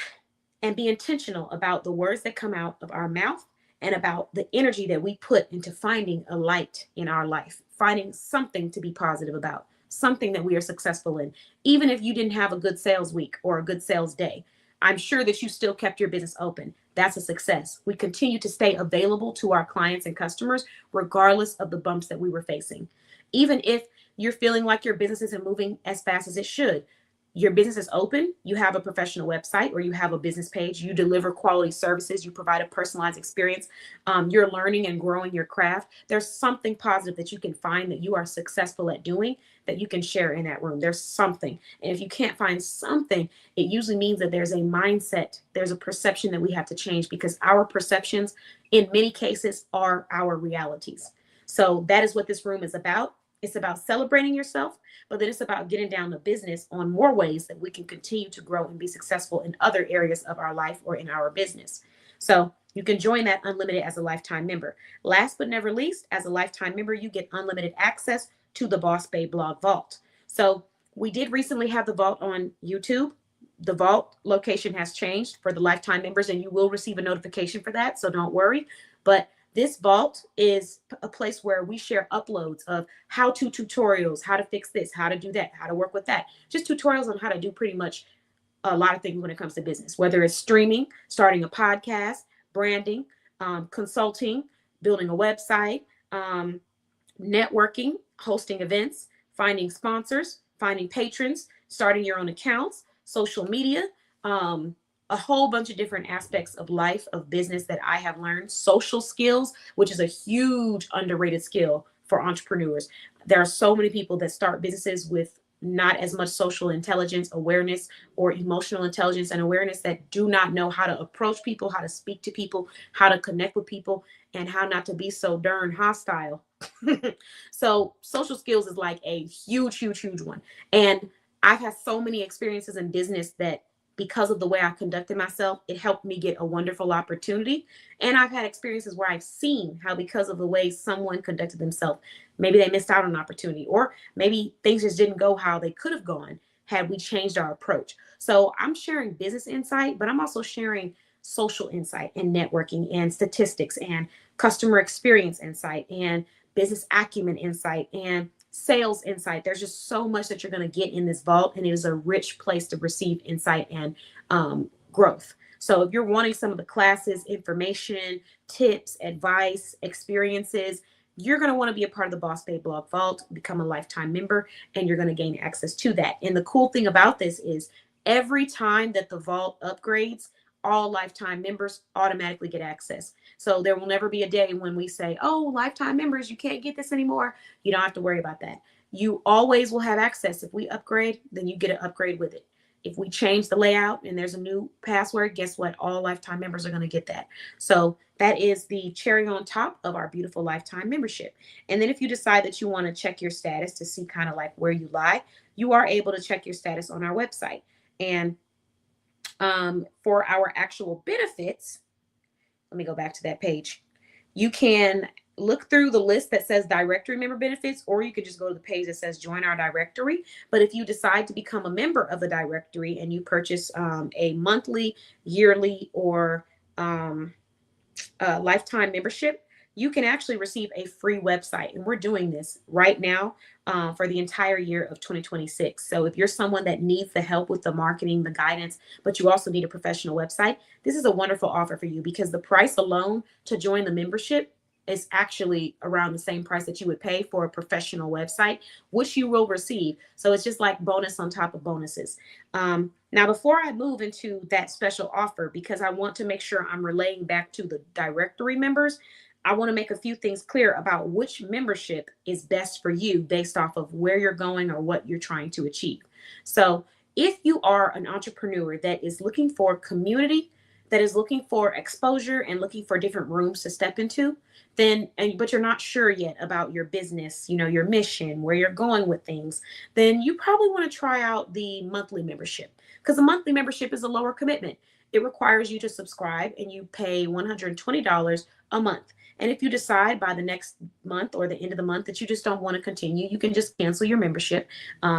and be intentional about the words that come out of our mouth, and about the energy that we put into finding a light in our life, finding something to be positive about, something that we are successful in. Even if you didn't have a good sales week or a good sales day, I'm sure that you still kept your business open. That's a success. We continue to stay available to our clients and customers, regardless of the bumps that we were facing. Even if you're feeling like your business isn't moving as fast as it should, your business is open, you have a professional website, or you have a business page, you deliver quality services, you provide a personalized experience, you're learning and growing your craft, there's something positive that you can find that you are successful at doing that you can share in that room. There's something. And if you can't find something, it usually means that there's a mindset, there's a perception that we have to change, because our perceptions in many cases are our realities. So that is what this room is about. It's about celebrating yourself, but then it's about getting down to business on more ways that we can continue to grow and be successful in other areas of our life or in our business. So you can join that unlimited as a lifetime member. Last but never least, as a lifetime member, you get unlimited access to the Boss Babe Blog Vault. So we did recently have the vault on YouTube. The vault location has changed for the lifetime members, and you will receive a notification for that. So don't worry. But this vault is a place where we share uploads of how-to tutorials, how to fix this, how to do that, how to work with that. Just tutorials on how to do pretty much a lot of things when it comes to business, whether it's streaming, starting a podcast, branding, consulting, building a website, networking, hosting events, finding sponsors, finding patrons, starting your own accounts, social media, a whole bunch of different aspects of life, of business that I have learned. Social skills, which is a huge underrated skill for entrepreneurs. There are so many people that start businesses with not as much social intelligence, awareness, or emotional intelligence and awareness, that do not know how to approach people, how to speak to people, how to connect with people, and how not to be so darn hostile. So social skills is like a huge, huge, huge one. And I've had so many experiences in business that, because of the way I conducted myself, it helped me get a wonderful opportunity. And I've had experiences where I've seen how, because of the way someone conducted themselves, maybe they missed out on an opportunity, or maybe things just didn't go how they could have gone had we changed our approach. So I'm sharing business insight, but I'm also sharing social insight and networking and statistics and customer experience insight and business acumen insight and sales insight. There's just so much that you're going to get in this vault, and it is a rich place to receive insight and growth. So if you're wanting some of the classes, information, tips, advice, experiences, you're going to want to be a part of the Boss Babe Blog Vault, become a lifetime member, and you're going to gain access to that. And the cool thing about this is, every time that the vault upgrades, all lifetime members automatically get access. So there will never be a day when we say, oh, lifetime members, you can't get this anymore. You don't have to worry about that. You always will have access. If we upgrade, then you get an upgrade with it. If we change the layout and there's a new password, guess what? All lifetime members are going to get that. So that is the cherry on top of our beautiful lifetime membership. And then if you decide that you want to check your status to see kind of like where you lie, you are able to check your status on our website. And for our actual benefits, let me go back to that page. You can look through the list that says directory member benefits, or you could just go to the page that says join our directory. But if you decide to become a member of the directory and you purchase a monthly, yearly, or lifetime membership, you can actually receive a free website. And we're doing this right now for the entire year of 2026. So if you're someone that needs the help with the marketing, the guidance, but you also need a professional website, this is a wonderful offer for you, because the price alone to join the membership is actually around the same price that you would pay for a professional website, which you will receive. So it's just like bonus on top of bonuses. Now, before I move into that special offer, because I want to make sure I'm relaying back to the directory members, I want to make a few things clear about which membership is best for you based off of where you're going or what you're trying to achieve. So if you are an entrepreneur that is looking for community, that is looking for exposure and looking for different rooms to step into, but you're not sure yet about your business, your mission, where you're going with things, then you probably want to try out the monthly membership, because the monthly membership is a lower commitment. It requires you to subscribe, and you pay $120 a month. And if you decide by the next month or the end of the month that you just don't want to continue, you can just cancel your membership,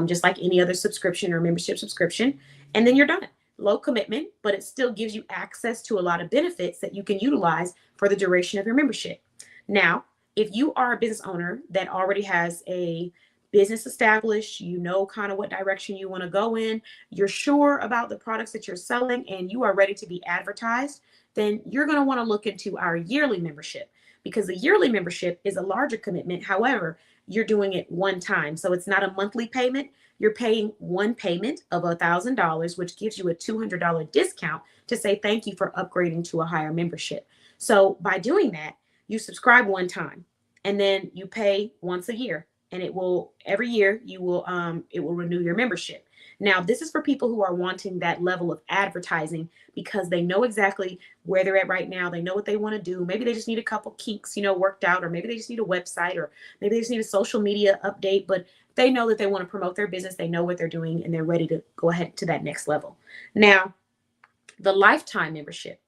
just like any other subscription or membership subscription, and then you're done. Low commitment, but it still gives you access to a lot of benefits that you can utilize for the duration of your membership. Now, if you are a business owner that already has a business established, you know kind of what direction you want to go in, you're sure about the products that you're selling, and you are ready to be advertised, then you're going to want to look into our yearly membership, because the yearly membership is a larger commitment. However, you're doing it one time. So it's not a monthly payment. You're paying one payment of $1,000, which gives you a $200 discount to say thank you for upgrading to a higher membership. So by doing that, you subscribe one time, and then you pay once a year, and it will every year it will renew your membership. Now, this is for people who are wanting that level of advertising because they know exactly where they're at right now. They know what they want to do. Maybe they just need a couple kinks, worked out, or maybe they just need a website, or maybe they just need a social media update, but they know that they want to promote their business. They know what they're doing, and they're ready to go ahead to that next level. Now, the lifetime membership,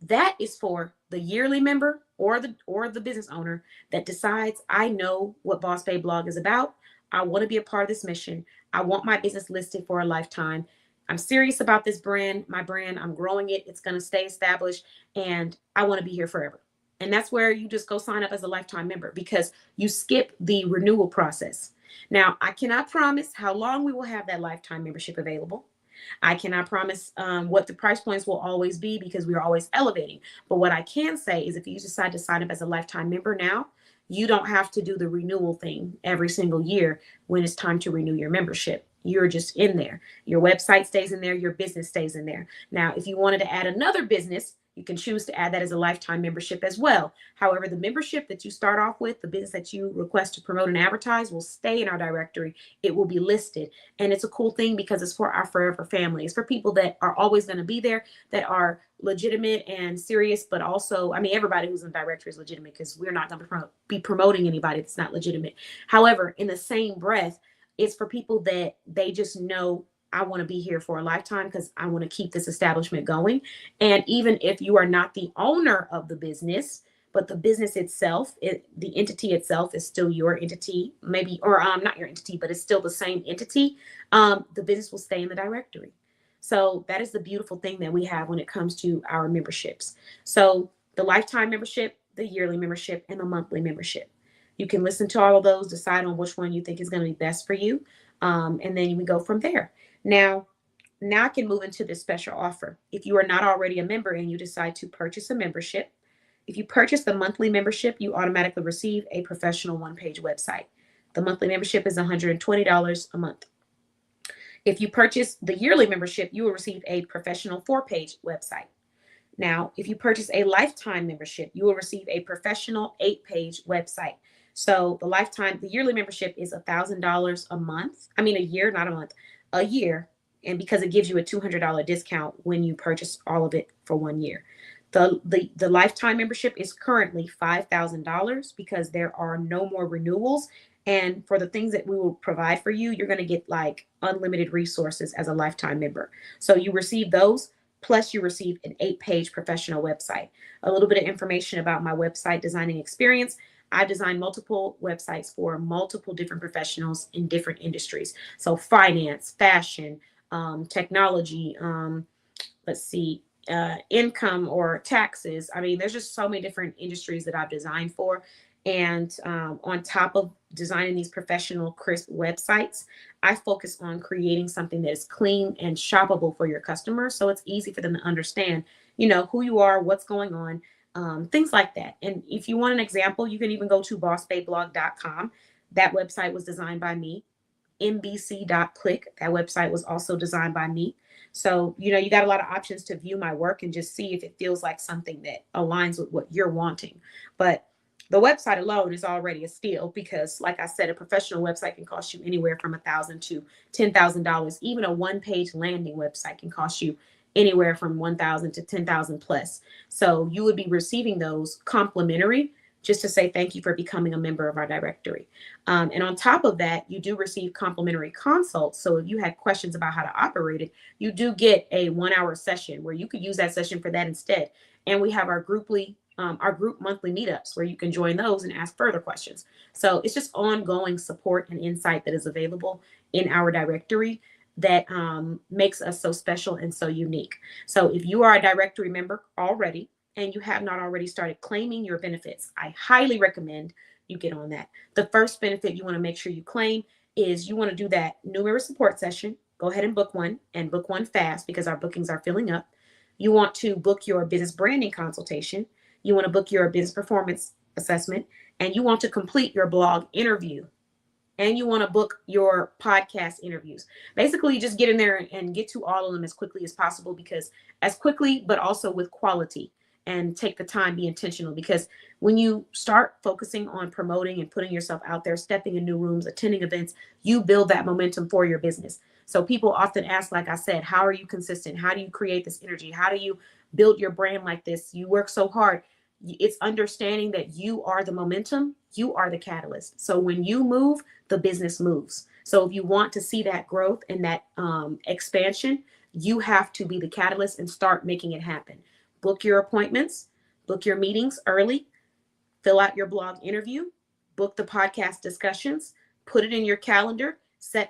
that is for the yearly member or the business owner that decides, I know what Boss Babe Blog is about. I want to be a part of this mission. I want my business listed for a lifetime. I'm serious about this brand, my brand. I'm growing it. It's going to stay established, and I want to be here forever. And that's where you just go sign up as a lifetime member, because you skip the renewal process. Now, I cannot promise how long we will have that lifetime membership available. I cannot promise what the price points will always be because we are always elevating. But what I can say is if you decide to sign up as a lifetime member now, you don't have to do the renewal thing every single year when it's time to renew your membership. You're just in there. Your website stays in there. Your business stays in there. Now, if you wanted to add another business, you can choose to add that as a lifetime membership as well. However, the membership that you start off with, the business that you request to promote and advertise, will stay in our directory. It will be listed. And it's a cool thing because it's for our forever family. It's for people that are always going to be there, that are legitimate and serious, but also, I mean, everybody who's in the directory is legitimate because we're not going to be promoting anybody that's not legitimate. However, in the same breath, it's for people that they just know I want to be here for a lifetime because I want to keep this establishment going. And even if you are not the owner of the business, but the business itself, the entity itself is still your entity, maybe, or not your entity, but it's still the same entity, the business will stay in the directory. So that is the beautiful thing that we have when it comes to our memberships. So the lifetime membership, the yearly membership, and the monthly membership. You can listen to all of those, decide on which one you think is going to be best for you, and then we go from there. Now I can move into this special offer. If you are not already a member and you decide to purchase a membership, if you purchase the monthly membership, you automatically receive a professional one-page website. The monthly membership is $120 a month. If you purchase the yearly membership, you will receive a professional 4-page website. Now, if you purchase a lifetime membership, you will receive a professional 8-page website. So the yearly membership is $1,000 a month. I mean, a year, not a month, a year. And because it gives you a $200 discount when you purchase all of it for 1 year. The lifetime membership is currently $5,000 because there are no more renewals. And for the things that we will provide for you, you're going to get like unlimited resources as a lifetime member. So you receive those, plus you receive an 8-page professional website. A little bit of information about my website designing experience. I've designed multiple websites for multiple different professionals in different industries. So finance, fashion, technology, let's see, income or taxes. I mean, there's just so many different industries that I've designed for. And on top of designing these professional, crisp websites, I focus on creating something that is clean and shoppable for your customers. So it's easy for them to understand, who you are, what's going on, things like that. And if you want an example, you can even go to bossbabeblog.com. That website was designed by me. mbc.click. That website was also designed by me. So, you got a lot of options to view my work and just see if it feels like something that aligns with what you're wanting. But the website alone is already a steal because, like I said, a professional website can cost you anywhere from $1,000 to $10,000. Even a 1-page landing website can cost you anywhere from $1,000 to $10,000 plus. So you would be receiving those complimentary just to say thank you for becoming a member of our directory. And on top of that, you do receive complimentary consults. So if you had questions about how to operate it, you do get a 1-hour session where you could use that session for that instead. And we have our group monthly meetups where you can join those and ask further questions. So it's just ongoing support and insight that is available in our directory that makes us so special and so unique. So if you are a directory member already and you have not already started claiming your benefits, I highly recommend you get on that. The first benefit you want to make sure you claim is you want to do that new member support session. Go ahead and book one, and book one fast because our bookings are filling up. You want to book your business branding consultation. You want to book your business performance assessment, and you want to complete your blog interview, and you want to book your podcast interviews. Basically, just get in there and get to all of them as quickly as possible, because as quickly, but also with quality, and take the time, be intentional, because when you start focusing on promoting and putting yourself out there, stepping in new rooms, attending events, you build that momentum for your business. So people often ask, like I said, how are you consistent? How do you create this energy? How do you build your brand like this? You work so hard. It's understanding that you are the momentum, you are the catalyst. So when you move, the business moves. So if you want to see that growth and that expansion, you have to be the catalyst and start making it happen. Book your appointments, book your meetings early, fill out your blog interview, book the podcast discussions, put it in your calendar, set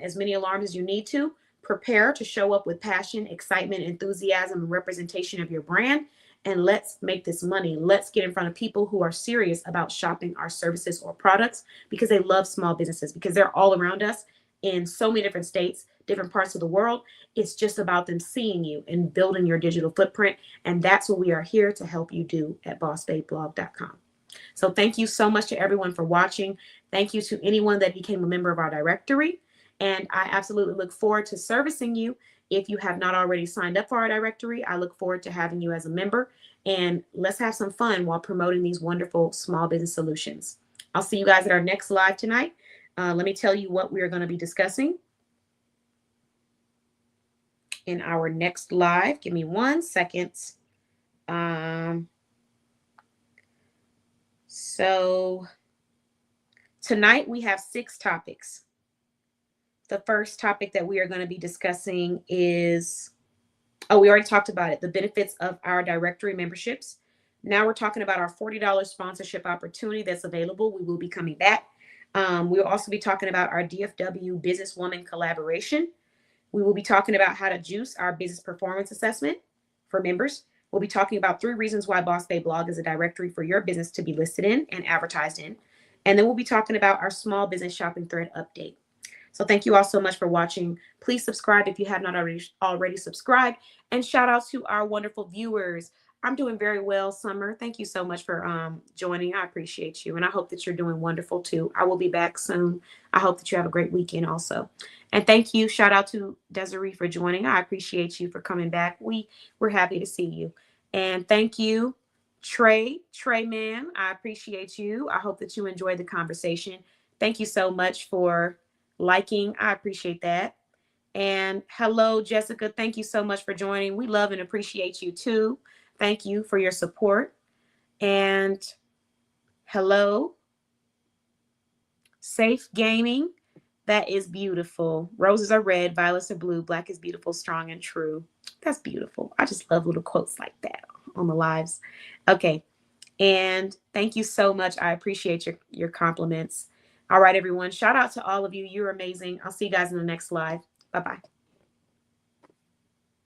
as many alarms as you need to, prepare to show up with passion, excitement, enthusiasm, and representation of your brand. And let's make this money. Let's get in front of people who are serious about shopping our services or products because they love small businesses, because they're all around us in so many different states, different parts of the world. It's just about them seeing you and building your digital footprint. And that's what we are here to help you do at bossbabeblog.com. So thank you so much to everyone for watching. Thank you to anyone that became a member of our directory. And I absolutely look forward to servicing you. If you have not already signed up for our directory, I look forward to having you as a member. And let's have some fun while promoting these wonderful small business solutions. I'll see you guys at our next live tonight. Let me tell you what we are going to be discussing in our next live. Give me 1 second. So tonight we have 6 topics. The first topic that we are going to be discussing is, we already talked about it, the benefits of our directory memberships. Now we're talking about our $40 sponsorship opportunity that's available. We will be coming back. We'll also be talking about our DFW Businesswoman collaboration. We will be talking about how to juice our business performance assessment for members. We'll be talking about 3 reasons why Boss Babe Blog is a directory for your business to be listed in and advertised in. And then we'll be talking about our small business shopping thread update. So thank you all so much for watching. Please subscribe if you have not already subscribed. And shout out to our wonderful viewers. I'm doing very well, Summer. Thank you so much for joining. I appreciate you. And I hope that you're doing wonderful too. I will be back soon. I hope that you have a great weekend also. And thank you. Shout out to Desiree for joining. I appreciate you for coming back. We're happy to see you. And thank you, Trey Man. I appreciate you. I hope that you enjoyed the conversation. Thank you so much for liking. I appreciate that. And hello, Jessica. Thank you so much for joining. We love and appreciate you too. Thank you for your support. And hello, Safe Gaming. That is beautiful. Roses are red, violets are blue, black is beautiful, strong and true. That's beautiful. I just love little quotes like that on the lives. Okay. And thank you so much. I appreciate your compliments. All right, everyone. Shout out to all of you. You're amazing. I'll see you guys in the next live. Bye-bye.